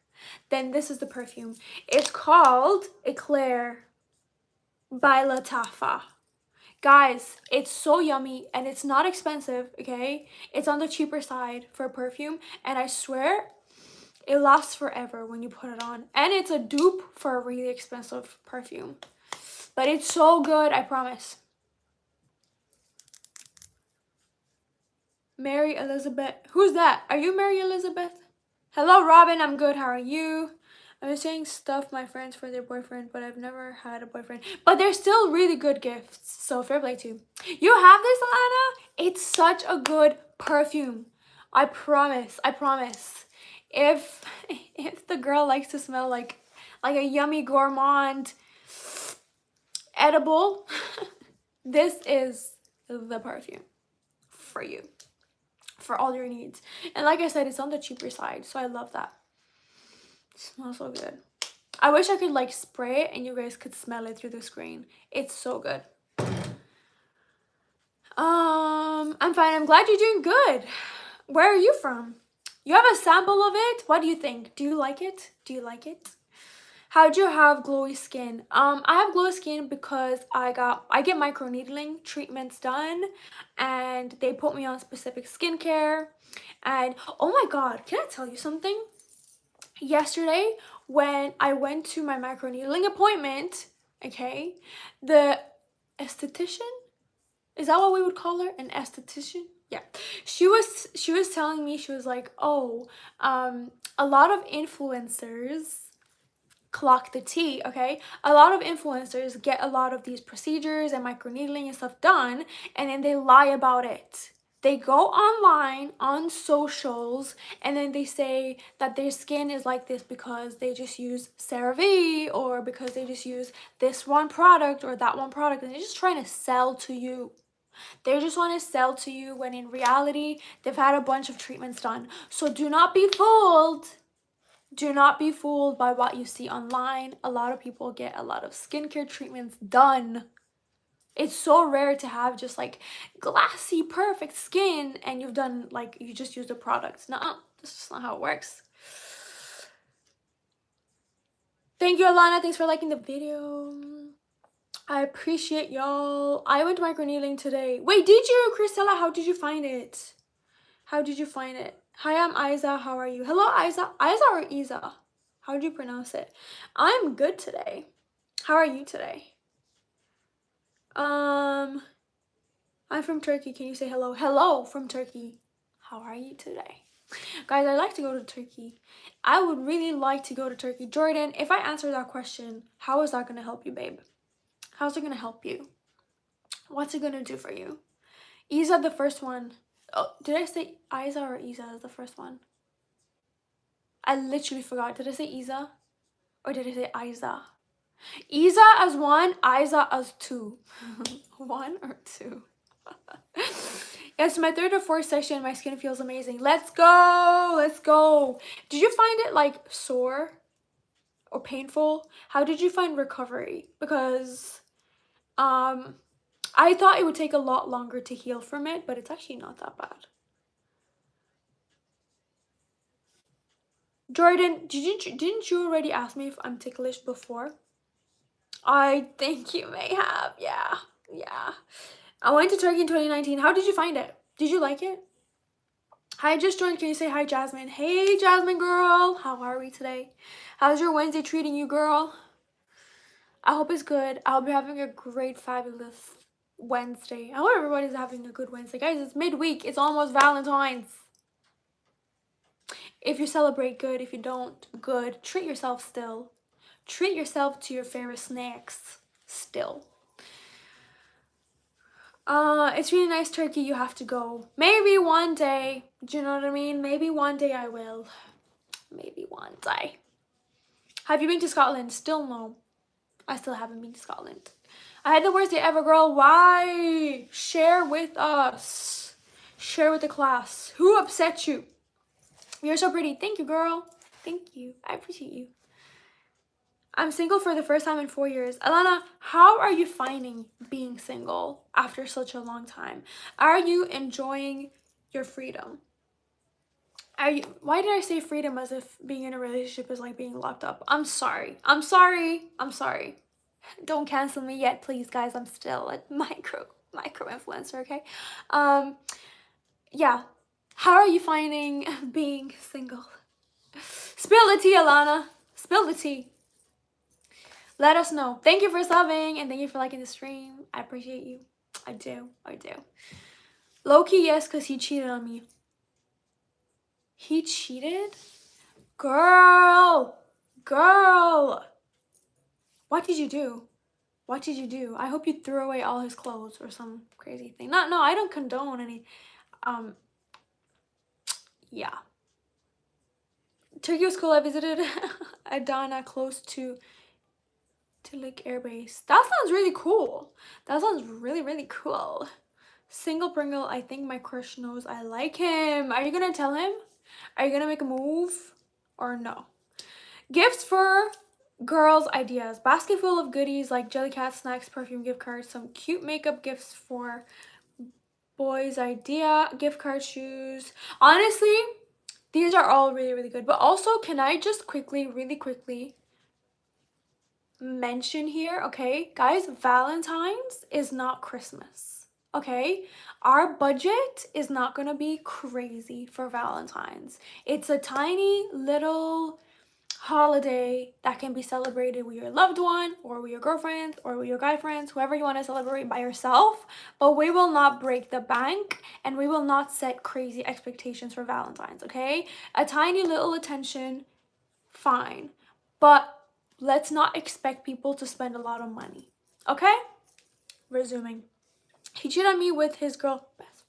then this is the perfume. It's called Eclair by Latafa. Guys, it's so yummy and it's not expensive, okay? It's on the cheaper side for perfume, and I swear it lasts forever when you put it on. And it's a dupe for a really expensive perfume. But it's so good, I promise. Mary Elizabeth. Who's that? Are you Mary Elizabeth? Hello, Robin. I'm good. How are you? I'm just saying stuff my friends for their boyfriend, but I've never had a boyfriend. But they're still really good gifts. So fair play to you. You have this, Alana? It's such a good perfume. I promise. I promise. If the girl likes to smell like a yummy gourmand edible, this is the perfume for you, for all your needs. And like I said, it's on the cheaper side, so I love that. It smells so good. I wish I could like spray it and you guys could smell it through the screen. It's so good. I'm fine. I'm glad you're doing good. Where are you from? You have a sample of it? What do you think? Do you like it? Do you like it? How'd you have glowy skin? I have glowy skin because I get microneedling treatments done, and they put me on specific skincare. And oh my god, can I tell you something? Yesterday, when I went to my microneedling appointment, okay, the esthetician, is that what we would call her? An esthetician? Yeah. She was telling me, she was like, oh, a lot of influencers clock the tea, okay? A lot of influencers get a lot of these procedures and microneedling and stuff done, and then they lie about it. They go online on socials and then they say that their skin is like this because they just use CeraVe or because they just use this one product or that one product, and they're just trying to sell to you. They just want to sell to you when in reality they've had a bunch of treatments done. So do not be fooled. Do not be fooled by what you see online. A lot of people get a lot of skincare treatments done. It's so rare to have just like glassy, perfect skin and you've done like, you just use the products. No, that's just not how it works. Thank you, Alana. Thanks for liking the video. I appreciate y'all. I went microneedling today. Wait, did you, Christella? How did you find it? How did you find it? Hi, I'm Isa. How are you? Hello, Isa. Isa or Isa? How do you pronounce it? I'm good today. How are you today? I'm from Turkey. Can you say hello? Hello from Turkey. How are you today? Guys, I'd like to go to Turkey. I would really like to go to Turkey. Jordan, if I answer that question, how is that going to help you, babe? How's it going to help you? What's it going to do for you? Isa, the first one. Oh, did I say Isa or Isa is the first one? I literally forgot. Did I say Isa? Or did I say Isa? Isa as one, Isa as two. One or two? Yes, my third or fourth session, my skin feels amazing. Let's go! Let's go! Did you find it like sore or painful? How did you find recovery? Because I thought it would take a lot longer to heal from it, but it's actually not that bad. Jordan, didn't you already ask me if I'm ticklish before? I think you may have. Yeah. I went to Turkey in 2019. How did you find it? Did you like it? Hi, I just joined. Can you say hi, Jasmine? Hey, Jasmine girl. How are we today? How's your Wednesday treating you, girl? I hope it's good. I hope you're having a great, fabulous Wednesday. I hope everybody's having a good Wednesday. Guys, it's midweek. It's almost Valentine's. If you celebrate, good. If you don't, good. Treat yourself still. Treat yourself to your favorite snacks still. It's really nice, Turkey. You have to go. Maybe one day. Do you know what I mean? Maybe one day I will. Maybe one day. Have you been to Scotland? Still no. I still haven't been to Scotland. I had the worst day ever, girl. Why? Share with us. Share with the class. Who upset you? You're so pretty. Thank you, girl. Thank you. I appreciate you. I'm single for the first time in 4 years. Alana, how are you finding being single after such a long time? Are you enjoying your freedom? Why did I say freedom as if being in a relationship is like being locked up? I'm sorry. Don't cancel me yet, please, guys. I'm still a micro influencer, okay? Yeah. How are you finding being single? Spill the tea, Alana. Spill the tea. Let us know. Thank you for subbing and thank you for liking the stream. I appreciate you. I do. Low-key, yes, because he cheated on me. He cheated? Girl. What did you do? I hope you threw away all his clothes or some crazy thing. No, I don't condone any. Yeah. Turkey was cool. I visited Adana close to Tilik Air Base. That sounds really cool. That sounds really, really cool. Single Pringle, I think my crush knows I like him. Are you gonna tell him? Are you gonna make a move? Or no? Gifts for girls' ideas. Basket full of goodies like Jellycat, snacks, perfume, gift cards, some cute makeup gifts for boys' idea, gift card, shoes. Honestly, these are all really, really good. But also, can I just really quickly mention here, okay? Guys, Valentine's is not Christmas, okay? Our budget is not gonna be crazy for Valentine's. It's a tiny little holiday that can be celebrated with your loved one or with your girlfriend or with your guy friends, whoever you want to celebrate by yourself, but we will not break the bank and we will not set crazy expectations for Valentine's, okay? A tiny little attention, fine, but let's not expect people to spend a lot of money, okay? Resuming. He cheated on me with his girl best friend.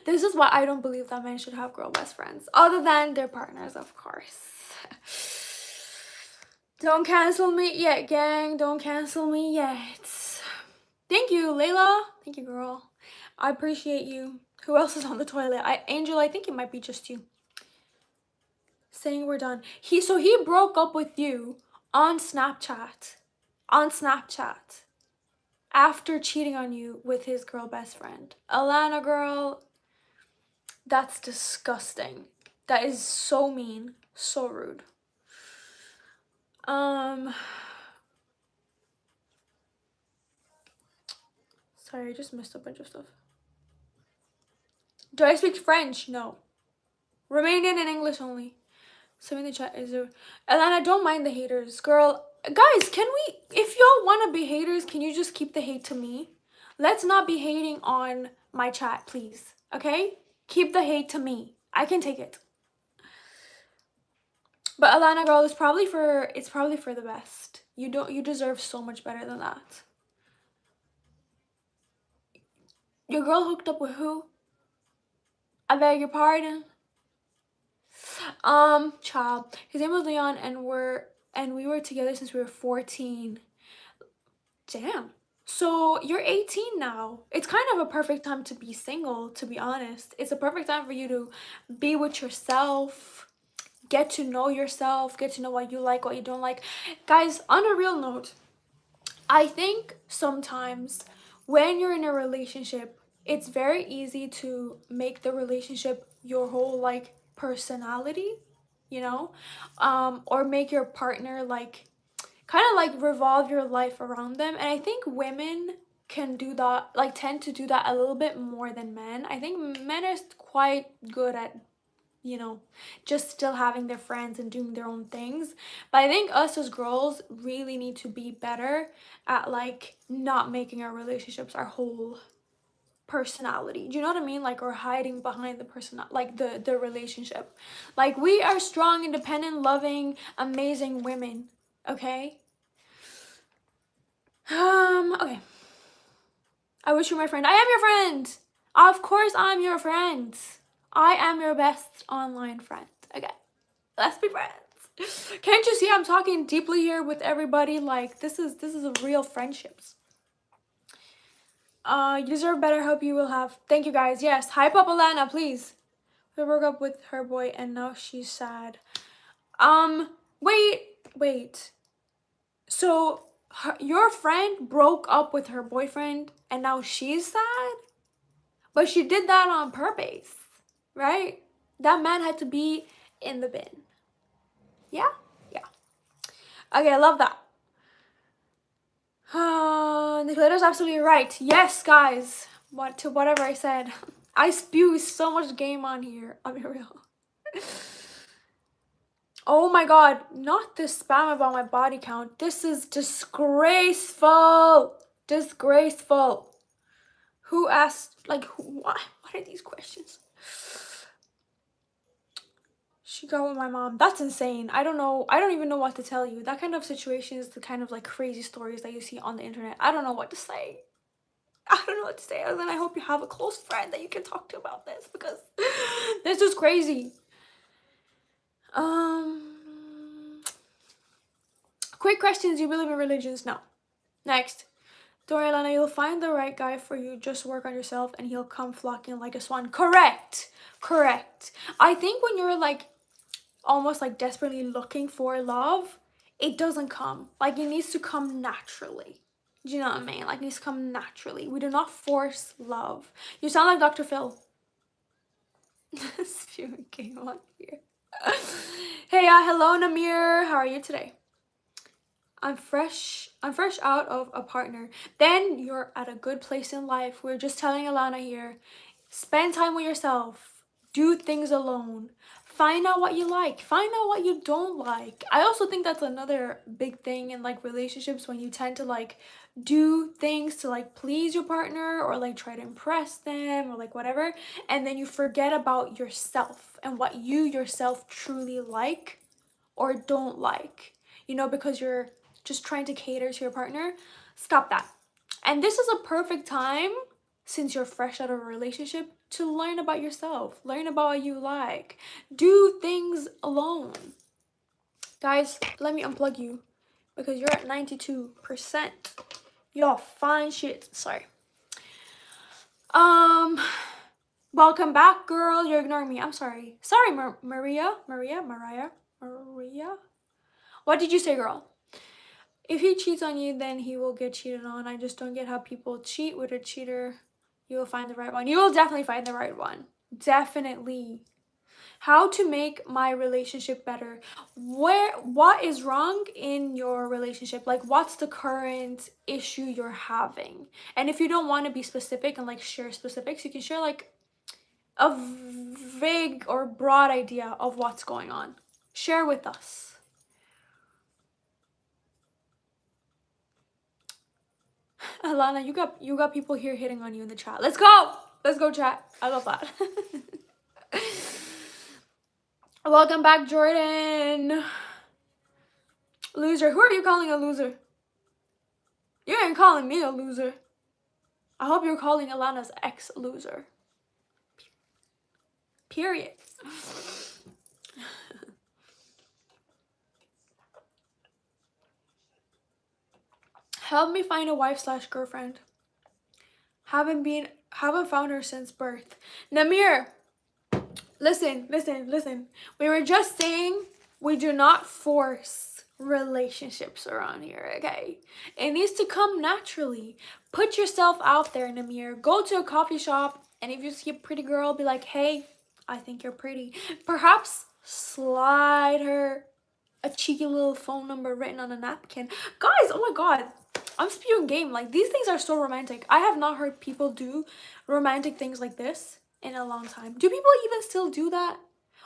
This is why I don't believe that men should have girl best friends, other than their partners, of course. Don't cancel me yet, gang. Don't cancel me yet. Thank you, Layla. Thank you, girl. I appreciate you. Who else is on the toilet? Angel, I think it might be just you. Saying we're done. He broke up with you on Snapchat. After cheating on you with his girl best friend. Alana, girl, that's disgusting. That is so mean, so rude. Um, sorry, I just missed a bunch of stuff. Do I speak French? No. Romanian and English only. So in the chat is there, and then I don't mind the haters, girl. Guys, can we? If y'all want to be haters, can you just keep the hate to me? Let's not be hating on my chat, please. Okay? Keep the hate to me. I can take it. But Alana, girl, it's probably for the best. You deserve so much better than that. Your girl hooked up with who? I beg your pardon. Child. His name was Leon, and we were together since we were 14. Damn. So you're 18 now. It's kind of a perfect time to be single, to be honest. It's a perfect time for you to be with yourself, get to know yourself, get to know what you like, what you don't like. Guys, on a real note, I think sometimes when you're in a relationship, it's very easy to make the relationship your whole like personality, you know? Or make your partner like kind of like revolve your life around them. And I think women can do that, like tend to do that a little bit more than men. I think men are quite good at, you know, just still having their friends and doing their own things. But I think us as girls really need to be better at like not making our relationships our whole personality. Do you know what I mean? Like, or hiding behind the person, like the relationship. Like, we are strong, independent, loving, amazing women. Okay? Okay. I wish you were my friend. I am your friend. Of course I'm your friend. I am your best online friend. Okay. Let's be friends. Can't you see I'm talking deeply here with everybody? Like, this is a real friendships. You deserve better. Hope you will have. Thank you guys. Yes. Hype up Alana, please. We broke up with her boy and now she's sad. Wait. So your friend broke up with her boyfriend and now she's sad? But she did that on purpose, right? That man had to be in the bin. Yeah? Yeah. Okay, I love that. Nicola's absolutely right. Yes, guys. Whatever I said. I spew so much game on here. I'll be real. Oh my god, not this spam about my body count. This is disgraceful. Disgraceful. Who asked, like, what are these questions? She got with my mom. That's insane. I don't know. I don't even know what to tell you. That kind of situation is the kind of like crazy stories that you see on the internet. I don't know what to say. I don't know what to say other than I hope you have a close friend that you can talk to about this because this is crazy. Quick questions. You believe in religions? No. Next. Don't worry, Lana, you'll find the right guy for you. Just work on yourself and he'll come flocking like a swan. Correct. I think when you're like almost like desperately looking for love, it doesn't come. Like, it needs to come naturally. Do you know what I mean? Like, it needs to come naturally. We do not force love. You sound like Dr. Phil. Spewing game on here. Hey, hello Namir. How are you today? I'm fresh out of a partner. Then you're at a good place in life. We're just telling Alana here. Spend time with yourself. Do things alone. Find out what you like. Find out what you don't like. I also think that's another big thing in like relationships, when you tend to like do things to like please your partner or like try to impress them or like whatever, and then you forget about yourself and what you yourself truly like or don't like, you know, because you're just trying to cater to your partner. Stop that. And this is a perfect time, since you're fresh out of a relationship, to learn about yourself, learn about what you like, do things alone. Guys, let me unplug you because you're at 92%. Y'all fine shit. Sorry. Welcome back, girl. You're ignoring me. I'm sorry. Sorry, Maria. What did you say, girl? If he cheats on you, then he will get cheated on. I just don't get how people cheat with a cheater. You will find the right one. You will definitely find the right one. Definitely. How to make my relationship better. What is wrong in your relationship? Like, what's the current issue you're having? And if you don't want to be specific and like share specifics, you can share like a vague or broad idea of what's going on. Share with us. Alana, you got people here hitting on you in the chat. Let's go! Let's go, chat. I love that. Welcome back, Jordan. Loser. Who are you calling a loser? You ain't calling me a loser. I hope you're calling Alana's ex loser. Period. Help me find a wife/girlfriend. Haven't found her since birth. Namir, listen. We were just saying we do not force relationships around here, okay? It needs to come naturally. Put yourself out there, Namir. Go to a coffee shop, and if you see a pretty girl, be like, hey, I think you're pretty. Perhaps slide her a cheeky little phone number written on a napkin. Guys, oh my god, I'm spewing game. Like, these things are so romantic. I have not heard people do romantic things like this in a long time. Do people even still do that?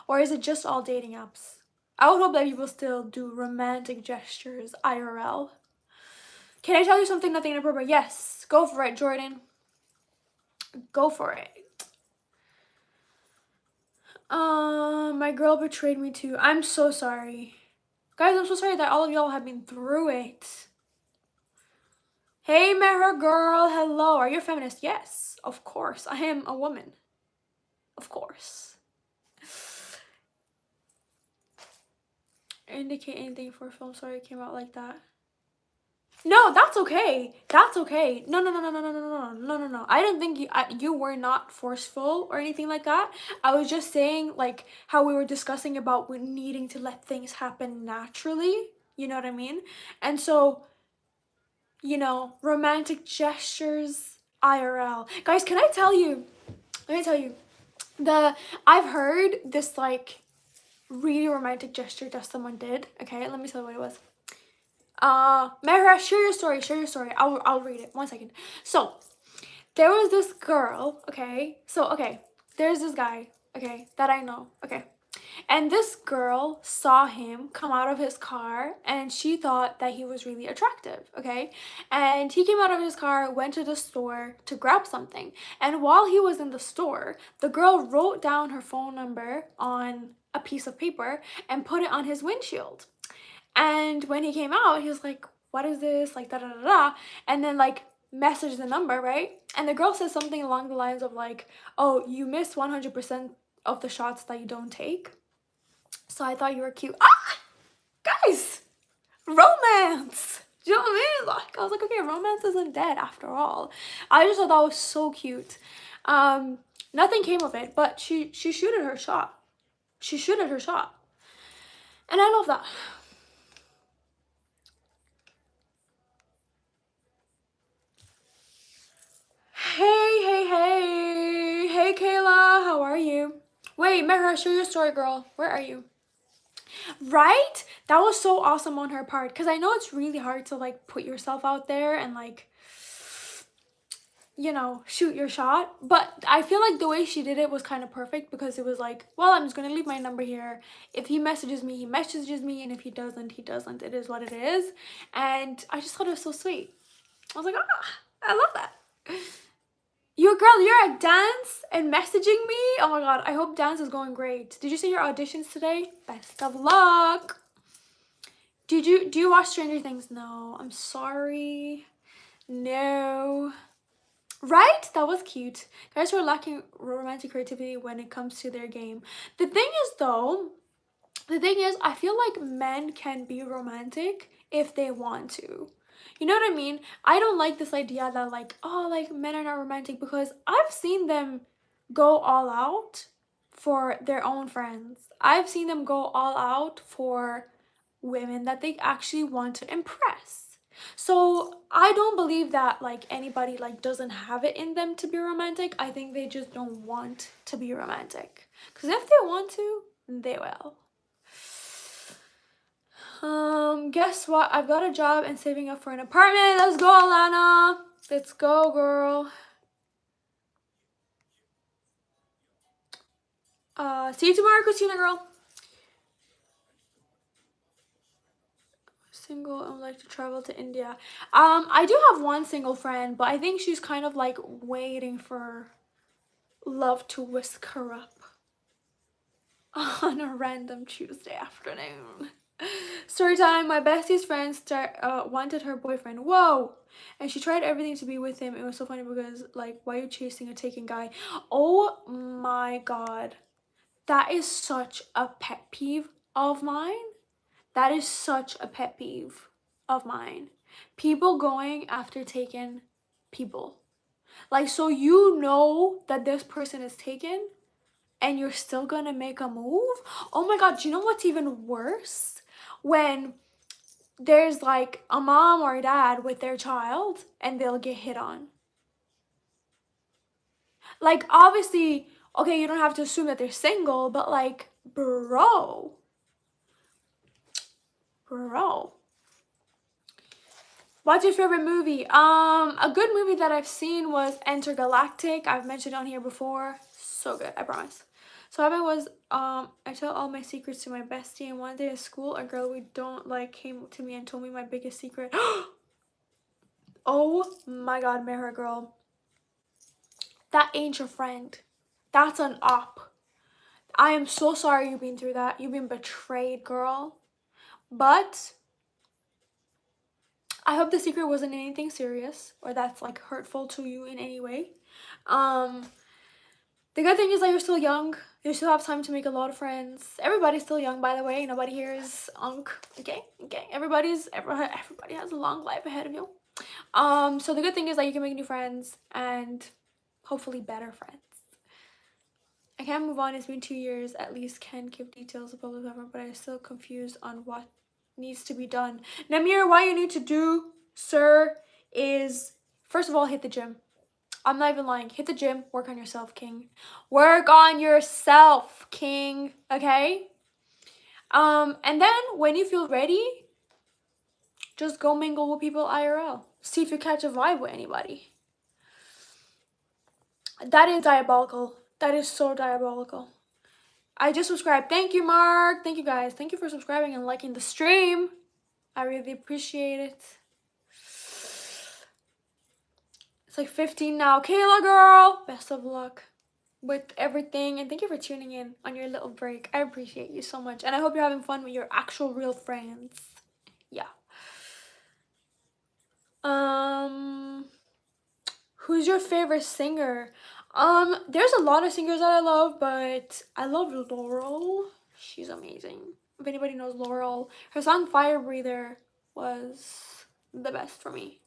Or is it just all dating apps? I would hope that people still do romantic gestures IRL. Can I tell you something? Nothing inappropriate. Yes, go for it, Jordan. Go for it. My girl betrayed me too. I'm so sorry. Guys, I'm so sorry that all of y'all have been through it. Hey, Mehra girl. Hello. Are you a feminist? Yes, of course. I am a woman. Of course. Indicate anything for a film. Sorry it came out like that. No, that's okay. That's okay. No. I didn't think you were not forceful or anything like that. I was just saying, like, how we were discussing about needing to let things happen naturally. You know what I mean? And so, you know, romantic gestures IRL. Guys, can I tell you? Let me tell you. I've heard this, like, really romantic gesture that someone did. Okay, let me tell you what it was. Mehra, share your story. I'll read it. 1 second. So, there was this girl, okay? So, okay, there's this guy, okay, that I know, okay? And this girl saw him come out of his car and she thought that he was really attractive, okay? And he came out of his car, went to the store to grab something. And while he was in the store, the girl wrote down her phone number on a piece of paper and put it on his windshield. And when he came out, he was like, what is this? Like, da-da-da-da. And then, like, messaged the number, right? And the girl says something along the lines of, like, oh, you miss 100% of the shots that you don't take. So I thought you were cute. Ah! Guys! Romance! Do you know what I mean? Like, I was like, okay, romance isn't dead after all. I just thought that was so cute. Nothing came of it, but she shooted her shot. She shooted her shot. And I love that. Hey, Kayla, how are you? Wait, Mehra, share your story, girl. Where are you? Right? That was so awesome on her part, because I know it's really hard to, like, put yourself out there and, like, you know, shoot your shot. But I feel like the way she did it was kind of perfect, because it was like, well, I'm just going to leave my number here. If he messages me, he messages me. And if he doesn't, he doesn't. It is what it is. And I just thought it was so sweet. I was like, I love that. You're at dance and messaging me? Oh my god, I hope dance is going great. Did you see your auditions today? Best of luck. Do you watch Stranger Things? No, I'm sorry. No. Right? That was cute. Guys who are lacking romantic creativity when it comes to their game. The thing is, I feel like men can be romantic if they want to. You know what I mean? I don't like this idea that, like, oh, like, men are not romantic, because I've seen them go all out for their own friends. I've seen them go all out for women that they actually want to impress. So I don't believe that, like, anybody, like, doesn't have it in them to be romantic. I think they just don't want to be romantic. Because if they want to, they will. Guess what? I've got a job and saving up for an apartment. Let's go, Alana. Let's go, girl. See you tomorrow, Christina, girl. Single and would like to travel to India. I do have one single friend, but I think she's kind of like waiting for love to whisk her up on a random Tuesday afternoon. Story time. My bestie's friend wanted her boyfriend. Whoa! And she tried everything to be with him. It was so funny because, like, why are you chasing a taken guy? Oh my god. That is such a pet peeve of mine. That is such a pet peeve of mine. People going after taken people. Like, so you know that this person is taken and you're still gonna make a move? Oh my god, do you know what's even worse? When there's like a mom or a dad with their child and they'll get hit on. Like, obviously, okay, you don't have to assume that they're single, but like, bro. What's your favorite movie? A good movie that I've seen was Intergalactic. I've mentioned on here before. So good, I promise. So what happened was, I tell all my secrets to my bestie, and one day at school, a girl we don't like came to me and told me my biggest secret. Oh my god, Mara girl. That ain't your friend. That's an op. I am so sorry you've been through that. You've been betrayed, girl. But I hope the secret wasn't anything serious or that's like hurtful to you in any way. The good thing is that you're still young. You still have time to make a lot of friends. Everybody's still young, by the way. Nobody here is unk. Okay. Everybody has a long life ahead of you. So the good thing is that you can make new friends and hopefully better friends. I can't move on. It's been 2 years. At least can give details of public cover, but I'm still confused on what needs to be done. Namir, what you need to do, sir, is first of all hit the gym. I'm not even lying. Hit the gym. Work on yourself, king. Work on yourself, king. Okay? And then when you feel ready, just go mingle with people IRL. See if you catch a vibe with anybody. That is diabolical. That is so diabolical. I just subscribed. Thank you, Mark. Thank you, guys. Thank you for subscribing and liking the stream. I really appreciate it. It's like 15 now. Kayla, girl. Best of luck with everything. And thank you for tuning in on your little break. I appreciate you so much. And I hope you're having fun with your actual real friends. Yeah. Who's your favorite singer? There's a lot of singers that I love, but I love Laurel. She's amazing. If anybody knows Laurel, her song Fire Breather was the best for me.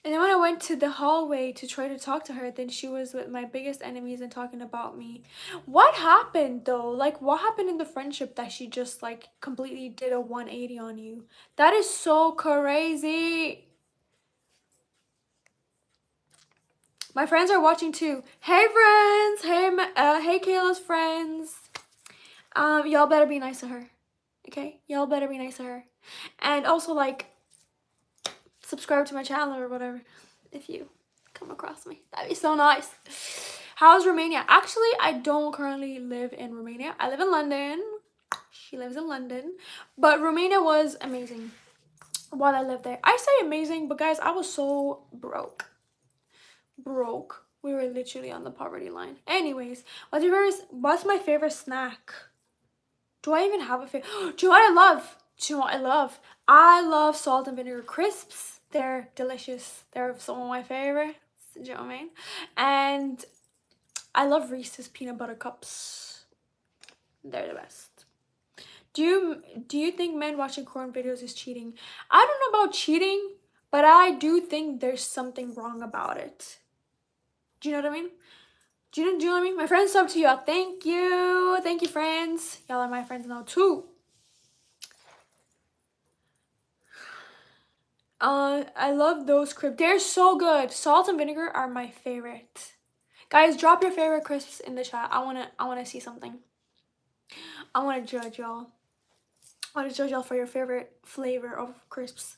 And then when I went to the hallway to try to talk to her, then she was with my biggest enemies and talking about me. What happened though? Like, what happened in the friendship that she just like completely did a 180 on you? That is so crazy. My friends are watching too. Hey friends! Hey Kayla's friends. Y'all better be nice to her. Okay? Y'all better be nice to her. And also like subscribe to my channel or whatever if you come across me. That'd be so nice. How's Romania? Actually, I don't currently live in Romania. I live in London. She lives in London. But Romania was amazing while I lived there. I say amazing, but guys, I was so broke. We were literally on the poverty line. Anyways, what's my favorite snack? Do I even have a favorite? Do you know what I love? I love salt and vinegar crisps. They're delicious. They're some of my favorites. Do you know what I mean? And I love Reese's peanut butter cups. They're the best. Do you think men watching corn videos is cheating? I don't know about cheating, but I do think there's something wrong about it. Do you know what I mean? Do you know what I mean? My friends sub to y'all. Thank you. Thank you, friends. Y'all are my friends now, too. I love those crisps. They're so good. Salt and vinegar are my favorite. Guys, drop your favorite crisps in the chat. I wanna see something. I wanna judge y'all. I wanna judge y'all for your favorite flavor of crisps.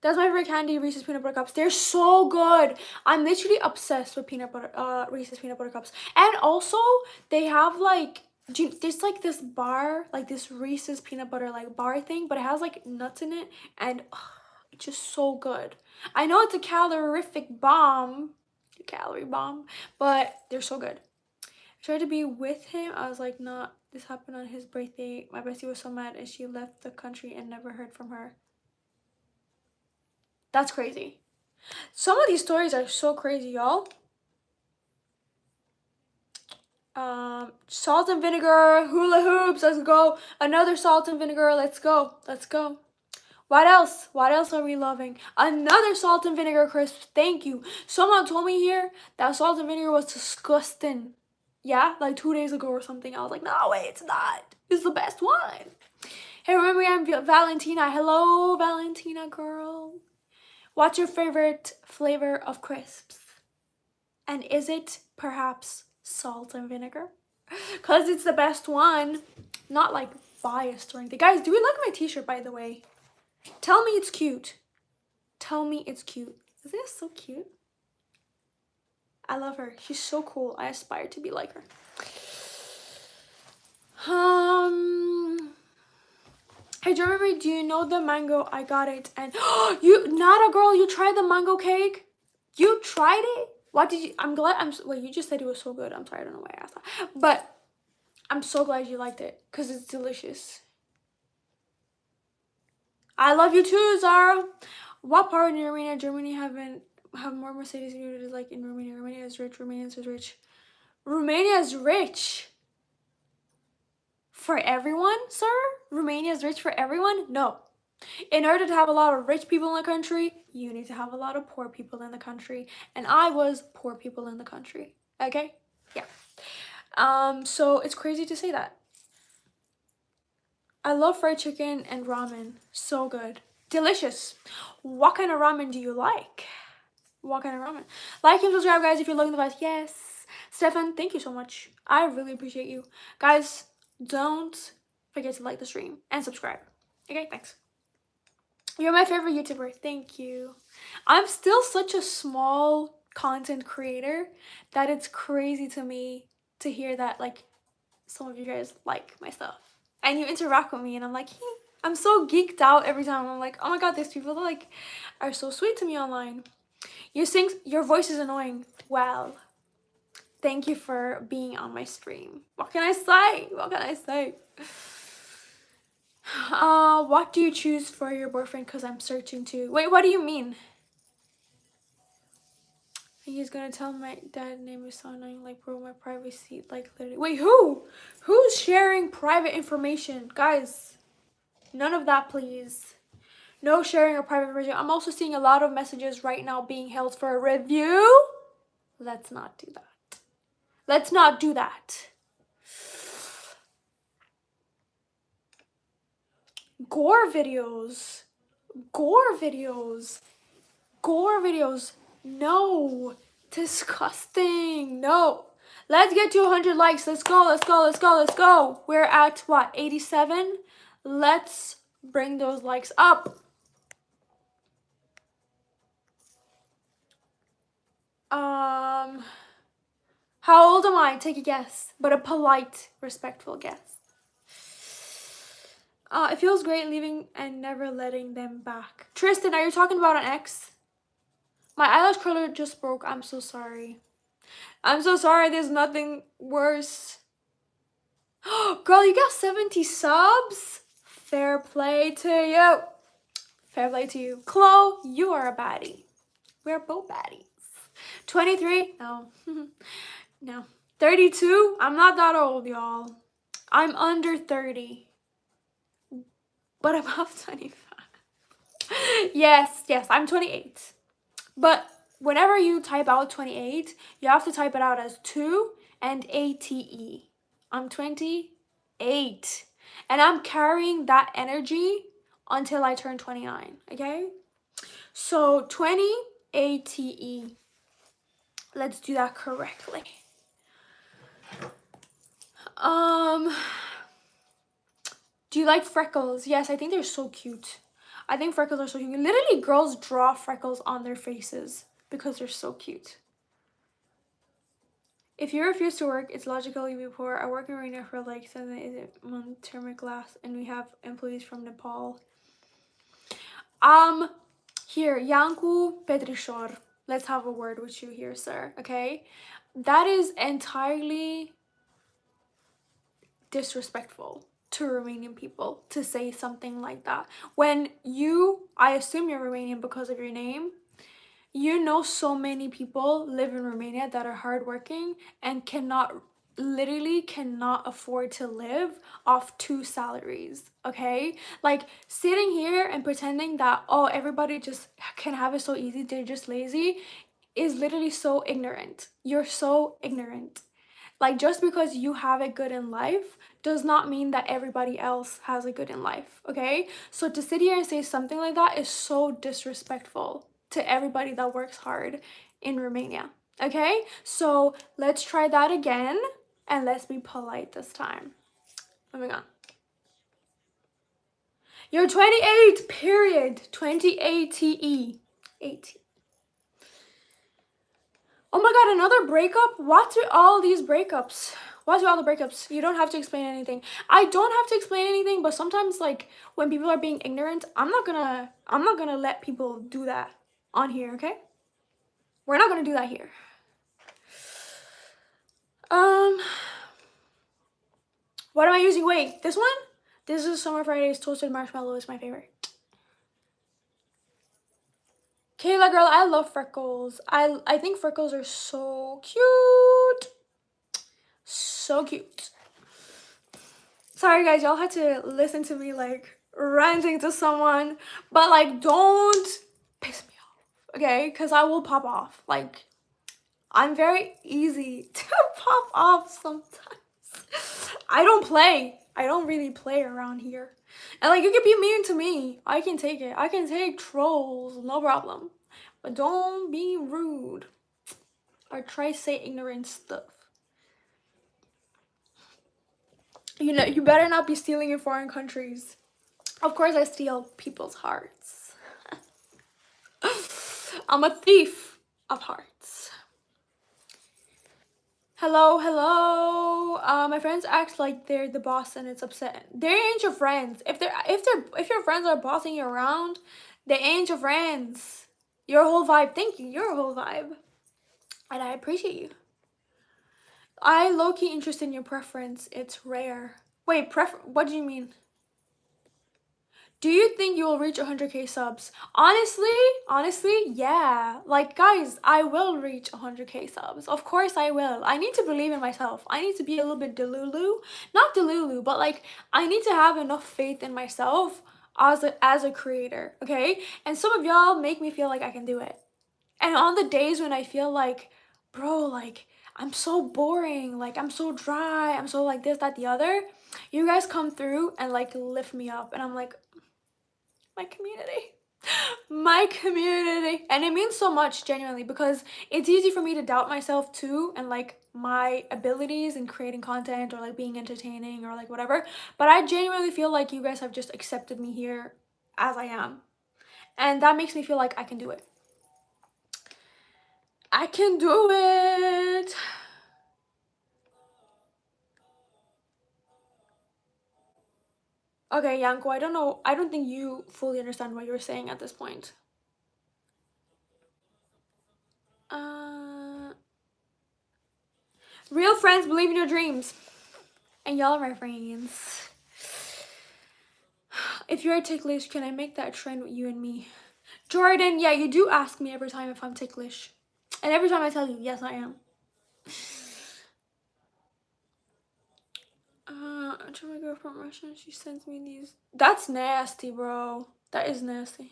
That's my favorite candy, Reese's Peanut Butter Cups. They're so good. I'm literally obsessed with Reese's Peanut Butter Cups. And also, they have like, there's like this bar, like this Reese's Peanut Butter like bar thing, but it has like nuts in it, and it's just so good. I know it's a calorific bomb, calorie bomb, but they're so good. I tried to be with him. I was like, nah, this happened on his birthday. My bestie was so mad, and she left the country and never heard from her. That's crazy. Some of these stories are so crazy, y'all. Salt and vinegar, hula hoops, let's go. Another salt and vinegar, let's go. Let's go. What else? What else are we loving? Another salt and vinegar crisp. Thank you. Someone told me here that salt and vinegar was disgusting. Yeah, like 2 days ago or something. I was like, no, wait, it's not. It's the best one. Hey, remember I'm Valentina. Hello, Valentina girl. What's your favorite flavor of crisps? And is it perhaps salt and vinegar? Because it's the best one. Not like biased or anything. Guys, do we like my t-shirt, by the way? Tell me it's cute. Tell me it's cute. Isn't it so cute? I love her. She's so cool. I aspire to be like her. Hey, Jeremy, do you know the mango? I got it. And not a girl, you tried the mango cake? You tried it? What did you, wait, you just said it was so good. I'm sorry, I don't know why I asked that. But I'm so glad you liked it because it's delicious. I love you too, Zara. What part in Romania, Germany have more Mercedes units like in Romania? Romania is rich. Romania is rich. Romania is rich. For everyone, sir? Romania is rich for everyone? No. In order to have a lot of rich people in the country, you need to have a lot of poor people in the country. And I was poor people in the country. Okay? Yeah. So it's crazy to say that. I love fried chicken and ramen. So good. Delicious. What kind of ramen do you like? What kind of ramen? Like and subscribe, guys, if you're loving the vibes. Yes. Stefan, thank you so much. I really appreciate you. Guys, don't forget to like the stream and subscribe. Okay, thanks. You're my favorite YouTuber. Thank you. I'm still such a small content creator that it's crazy to me to hear that like some of you guys like my stuff and you interact with me, and I'm like, I'm so geeked out every time. I'm like, oh my god, these people like are so sweet to me online. You sing, your voice is annoying. Well, thank you for being on my stream. What can I say? What can I say? What do you choose for your boyfriend? Because I'm searching too. Wait, what do you mean? He's gonna tell my dad name is so annoying, like, bro, my privacy, like, literally. Wait, who? Who's sharing private information? Guys, none of that, please. No sharing of private information. I'm also seeing a lot of messages right now being held for a review. Let's not do that. Let's not do that. Gore videos. Gore videos. Gore videos. No. Disgusting. No. Let's get to 100 likes. Let's go. Let's go. Let's go. Let's go. We're at what? 87? Let's bring those likes up. How old am I? Take a guess, but a polite, respectful guess. It feels great leaving and never letting them back. Tristan, are you talking about an ex? My eyelash curler just broke. I'm so sorry. I'm so sorry. There's nothing worse. Girl, you got 70 subs? Fair play to you. Fair play to you. Chloe, you are a baddie. We're both baddies. 23? No. No. 32? I'm not that old, y'all. I'm under 30. But above 25. Yes, I'm 28. But whenever you type out 28, you have to type it out as 2 and ATE. I'm 28. And I'm carrying that energy until I turn 29, okay? So 20 ATE. Let's do that correctly. Do you like freckles? Yes, I think they're so cute. I think freckles are so cute. Literally, girls draw freckles on their faces because they're so cute. If you refuse to work, it's logical you be poor. I work in Arena for like 7 term class, and we have employees from Nepal. Here, Yanku Petrishor. Let's have a word with you here, sir. Okay, that is entirely disrespectful to Romanian people to say something like that. When you, I assume you're Romanian because of your name, you know so many people live in Romania that are hardworking and literally cannot afford to live off 2 salaries, okay? Like sitting here and pretending that, oh, everybody just can have it so easy, they're just lazy, is literally so ignorant. You're so ignorant. Like, just because you have it good in life does not mean that everybody else has it good in life, okay? So to sit here and say something like that is so disrespectful to everybody that works hard in Romania, okay? So let's try that again, and let's be polite this time. Moving on. You're 28, period. 28 18. Oh my god, another breakup? What's with all these breakups? What's with all the breakups? You don't have to explain anything. I don't have to explain anything, but sometimes like when people are being ignorant, I'm not gonna let people do that on here, okay? We're not gonna do that here. What am I using? Wait, this one? This is Summer Fridays Toasted Marshmallow is my favorite. Kayla girl, I love freckles. I think freckles are so cute. So cute. Sorry guys, y'all had to listen to me like ranting to someone, but like don't piss me off, okay? Because I will pop off. Like, I'm very easy to pop off sometimes. I don't play. I don't really play around here. And like, you can be mean to me. I can take it. I can take trolls, no problem. But don't be rude or try to say ignorant stuff. You know, you better not be stealing in foreign countries. Of course I steal people's hearts. I'm a thief of hearts. Hello, hello. My friends act like they're the boss and it's upset. They ain't your friends. If your friends are bossing you around, they ain't your friends. Your whole vibe. Thank you. Your whole vibe. And I appreciate you. I low-key interested in your preference. It's rare. Wait, what do you mean? Do you think you will reach 100k subs? Honestly, yeah. Like, guys, I will reach 100k subs. Of course I will. I need to believe in myself. I need to be a little bit delulu. Not delulu, but like, I need to have enough faith in myself as a creator, okay? And some of y'all make me feel like I can do it. And on the days when I feel like, bro, like, I'm so boring, like, I'm so dry, I'm so like this, that, the other, you guys come through and like lift me up. And I'm like, my community, and it means so much, genuinely, because it's easy for me to doubt myself too, and like my abilities in creating content or like being entertaining or like whatever, but I genuinely feel like you guys have just accepted me here as I am, and that makes me feel like I can do it. I can do it. Okay, Yanko, I don't know. I don't think you fully understand what you're saying at this point. Real friends believe in your dreams. And y'all are my friends. If you're ticklish, can I make that trend with you and me? Jordan, yeah, you do ask me every time if I'm ticklish. And every time I tell you, yes, I am. I tell my girlfriend Russian, she sends me these. That's nasty, bro. That is nasty.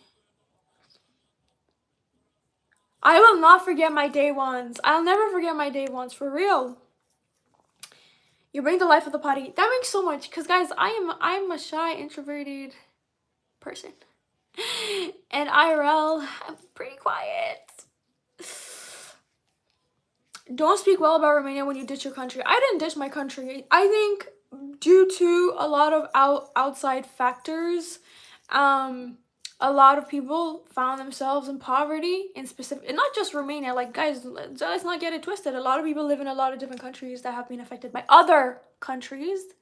I will not forget my day ones. I'll never forget my day ones, for real. You bring the life of the party. That makes so much, because guys, I'm a shy, introverted person. And IRL, I'm pretty quiet. don't speak well about Romania when you ditch your country. I didn't ditch my country. I think due to a lot of outside factors, a lot of people found themselves in poverty in specific, and not just Romania. Like, guys, let's not get it twisted. A lot of people live in a lot of different countries that have been affected by other countries,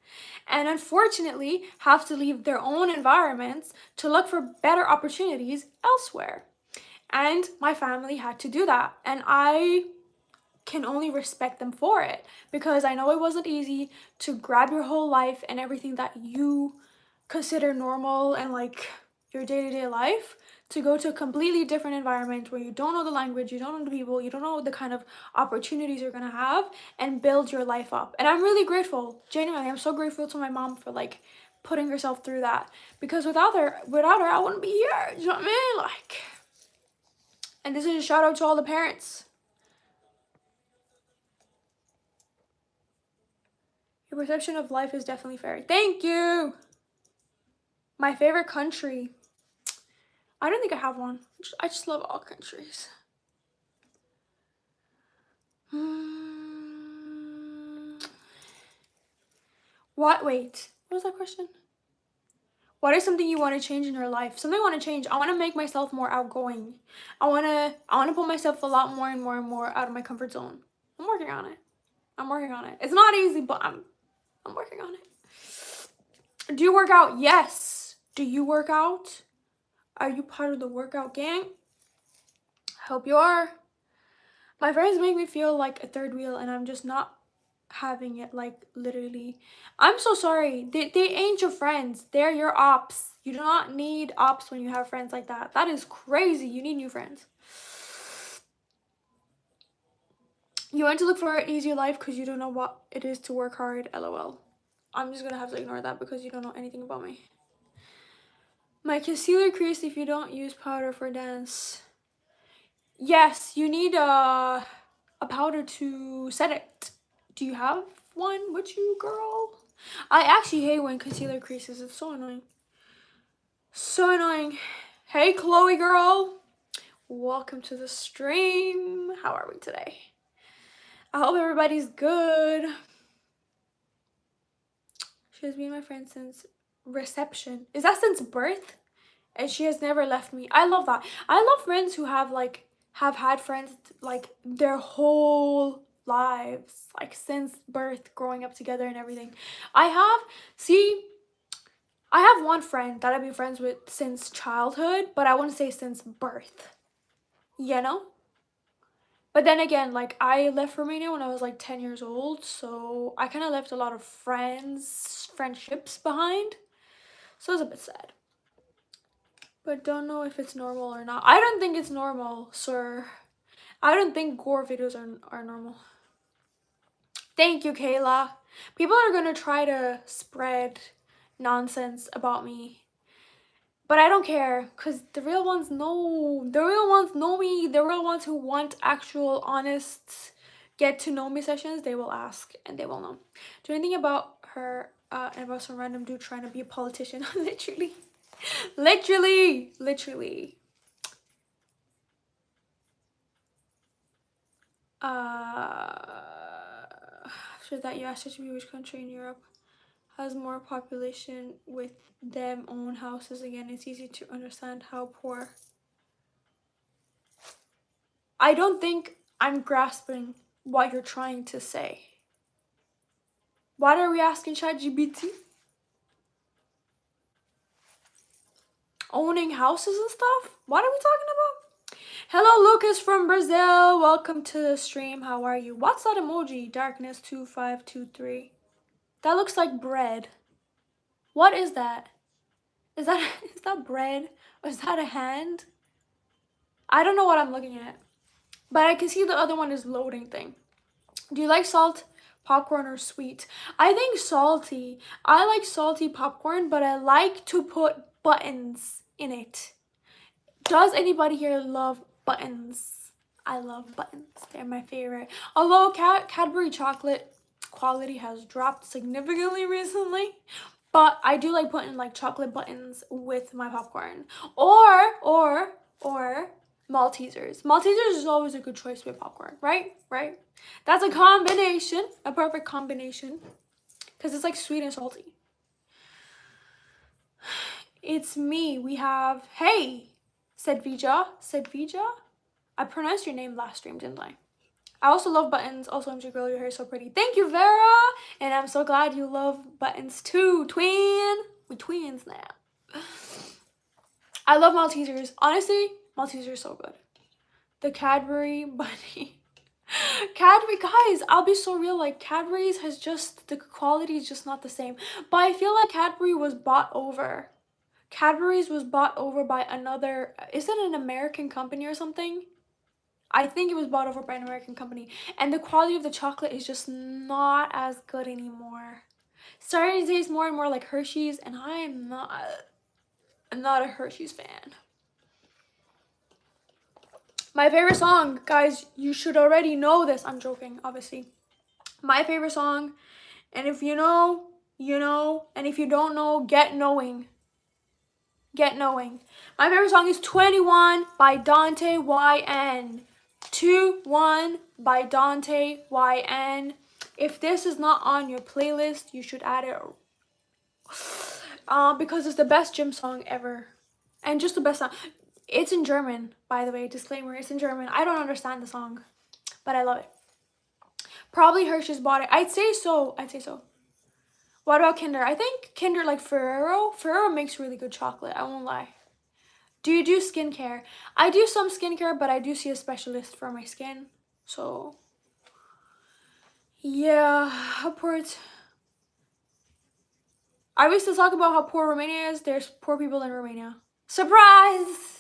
and unfortunately have to leave their own environments to look for better opportunities elsewhere. And my family had to do that, and I can only respect them for it, because I know it wasn't easy to grab your whole life and everything that you consider normal and like your day-to-day life to go to a completely different environment where you don't know the language, you don't know the people, you don't know the kind of opportunities you're gonna have, and build your life up. And I'm really grateful, genuinely, I'm so grateful to my mom for like putting herself through that, because without her I wouldn't be here. You know what I mean? Like, and this is a shout out to all the parents. Your perception of life is definitely fair. Thank you. My favorite country. I don't think I have one. I just love all countries. What? Wait. What was that question? What is something you want to change in your life? Something I want to change. I want to make myself more outgoing. I want to put myself a lot more and more and more out of my comfort zone. I'm working on it. It's not easy, but I'm working on it. Do you work out? Yes. Do you work out? Are you part of the workout gang? I hope you are. My friends make me feel like a third wheel, and I'm just not having it, like, literally. I'm so sorry. They ain't your friends. They're your ops. You do not need ops when you have friends like that. That is crazy. You need new friends. You want to look for an easier life because you don't know what it is to work hard. LOL. I'm just gonna have to ignore that because you don't know anything about me. My concealer crease if you don't use powder for dance. Yes, you need a powder to set it. Do you have one with you, girl? I actually hate when concealer creases. It's so annoying. So annoying. Hey, Chloe girl. Welcome to the stream. How are we today? I hope everybody's good. She has been my friend since reception. Is that since birth? And she has never left me. I love that. I love friends who have had friends like their whole lives, like since birth, growing up together and everything. I have one friend that I've been friends with since childhood, but I wouldn't say since birth, you know? But then again, like, I left Romania when I was like 10 years old, so I kind of left a lot of friendships behind, so it's a bit sad. But don't know if it's normal or not. I don't think it's normal, sir. I don't think gore videos are normal. Thank you, Kayla. People are gonna try to spread nonsense about me, but I don't care, because the real ones know. The real ones know me. The real ones who want actual, honest, get to know me sessions, they will ask and they will know. Do anything about her and about some random dude trying to be a politician. Literally. Literally. After that, you asked me which country in Europe has more population with them own houses. Again, it's easy to understand how poor. I don't think I'm grasping what you're trying to say. What are we asking ChatGPT? Owning houses and stuff? What are we talking about? Hello, Lucas from Brazil. Welcome to the stream. How are you? What's that emoji? Darkness 2523. That looks like bread. What is that? Is that bread? Or is that a hand? I don't know what I'm looking at. But I can see the other one is loading thing. Do you like salt, popcorn, or sweet? I think salty. I like salty popcorn, but I like to put buttons in it. Does anybody here love buttons? I love buttons. They're my favorite. Although Cadbury chocolate quality has dropped significantly recently, but I do like putting like chocolate buttons with my popcorn. Or Maltesers. Maltesers is always a good choice with popcorn, right? Right? That's a combination, a perfect combination, because it's like sweet and salty. It's me. We have, hey, said Vija. I pronounced your name last stream, didn't I? I also love buttons. Also, MJ Girl, your hair is so pretty. Thank you, Vera. And I'm so glad you love buttons too, twin. We twins now. I love Maltesers. Honestly, Maltesers are so good. The Cadbury bunny. Cadbury, guys, I'll be so real. Like, Cadbury's has just, the quality is just not the same. But I feel like Cadbury was bought over. Cadbury's was bought over by another, is it an American company or something? I think it was bought over by an American company. And the quality of the chocolate is just not as good anymore. Starting to taste more and more like Hershey's, and I'm not a Hershey's fan. My favorite song, guys, you should already know this. I'm joking, obviously. My favorite song, and if you know, you know, and if you don't know, get knowing. Get knowing. My favorite song is 21 by Dante YN. 21 by Dante YN. If this is not on your playlist, you should add it. Because it's the best gym song ever. And just the best song. It's in German, by the way. Disclaimer, it's in German. I don't understand the song, but I love it. Probably Hershey's bought it. I'd say so. What about Kinder? I think Kinder, like Ferrero makes really good chocolate. I won't lie. Do you do skincare? I do some skincare, but I do see a specialist for my skin. So, yeah, how poor it's... I wish to talk about how poor Romania is. There's poor people in Romania. Surprise!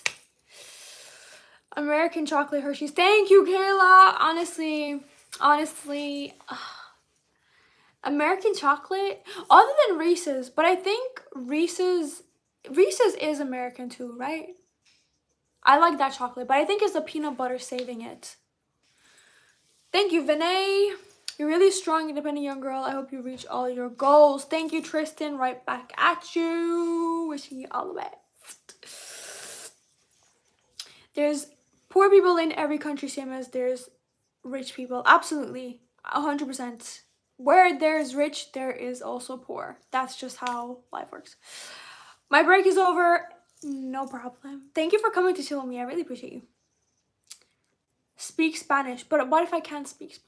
American chocolate Hershey's. Thank you, Kayla. Honestly, American chocolate, other than Reese's, but I think Reese's is American too, right? I like that chocolate, but I think it's the peanut butter saving it. Thank you, Vinay. You're really strong, independent young girl. I hope you reach all your goals. Thank you, Tristan. Right back at you. Wishing you all the best. There's poor people in every country, same as there's rich people. Absolutely. 100%. Where there's rich, there is also poor. That's just how life works. My break is over. No problem. Thank you for coming to chill with me. I really appreciate you. Speak Spanish. But what if I can't speak Spanish?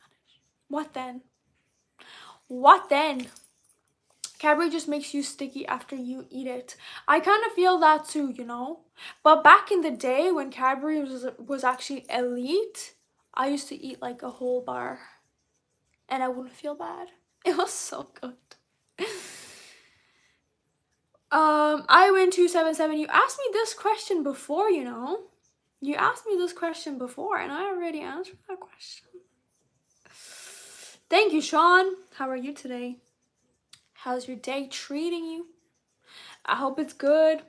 What then? What then? Cadbury just makes you sticky after you eat it. I kind of feel that too, you know? But back in the day when Cadbury was actually elite, I used to eat like a whole bar. And I wouldn't feel bad. It was so good. I win 277. You asked me this question before, you know. You asked me this question before, and I already answered that question. Thank you, Sean. How are you today? How's your day treating you? I hope it's good.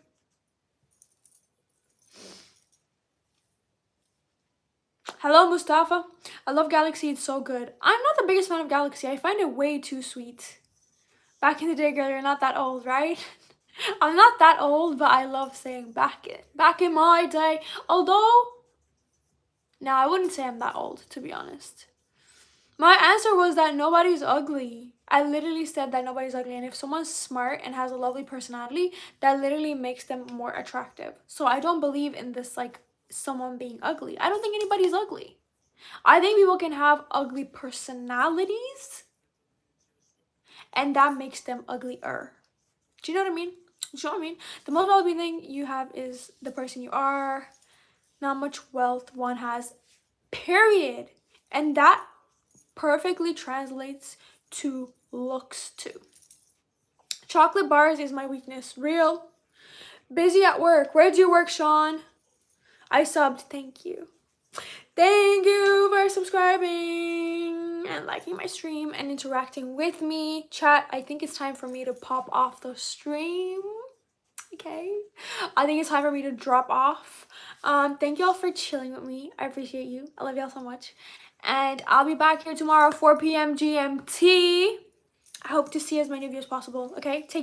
Hello, Mustafa. I love Galaxy. It's so good. I'm not the biggest fan of Galaxy. I find it way too sweet. Back in the day, girl, you're not that old, right? I'm not that old, but I love saying back in my day. Although, no, I wouldn't say I'm that old, to be honest. My answer was that nobody's ugly. I literally said that nobody's ugly. And if someone's smart and has a lovely personality, that literally makes them more attractive. So I don't believe in this, like, someone being ugly. I don't think anybody's ugly. I think people can have ugly personalities, and that makes them uglier. Do you know what I mean? Do you know what I mean? The most valuable thing you have is the person you are, not much wealth one has, period. And that perfectly translates to looks too. Chocolate bars is my weakness. Real. Busy at work. Where do you work, Sean? I subbed. Thank you. Thank you for subscribing and liking my stream and interacting with me. Chat, I think it's time for me to pop off the stream. Okay, I think it's time for me to drop off. Thank y'all for chilling with me. I appreciate you. I love y'all so much. And I'll be back here tomorrow, 4 p.m. GMT. I hope to see as many of you as possible. Okay, take care.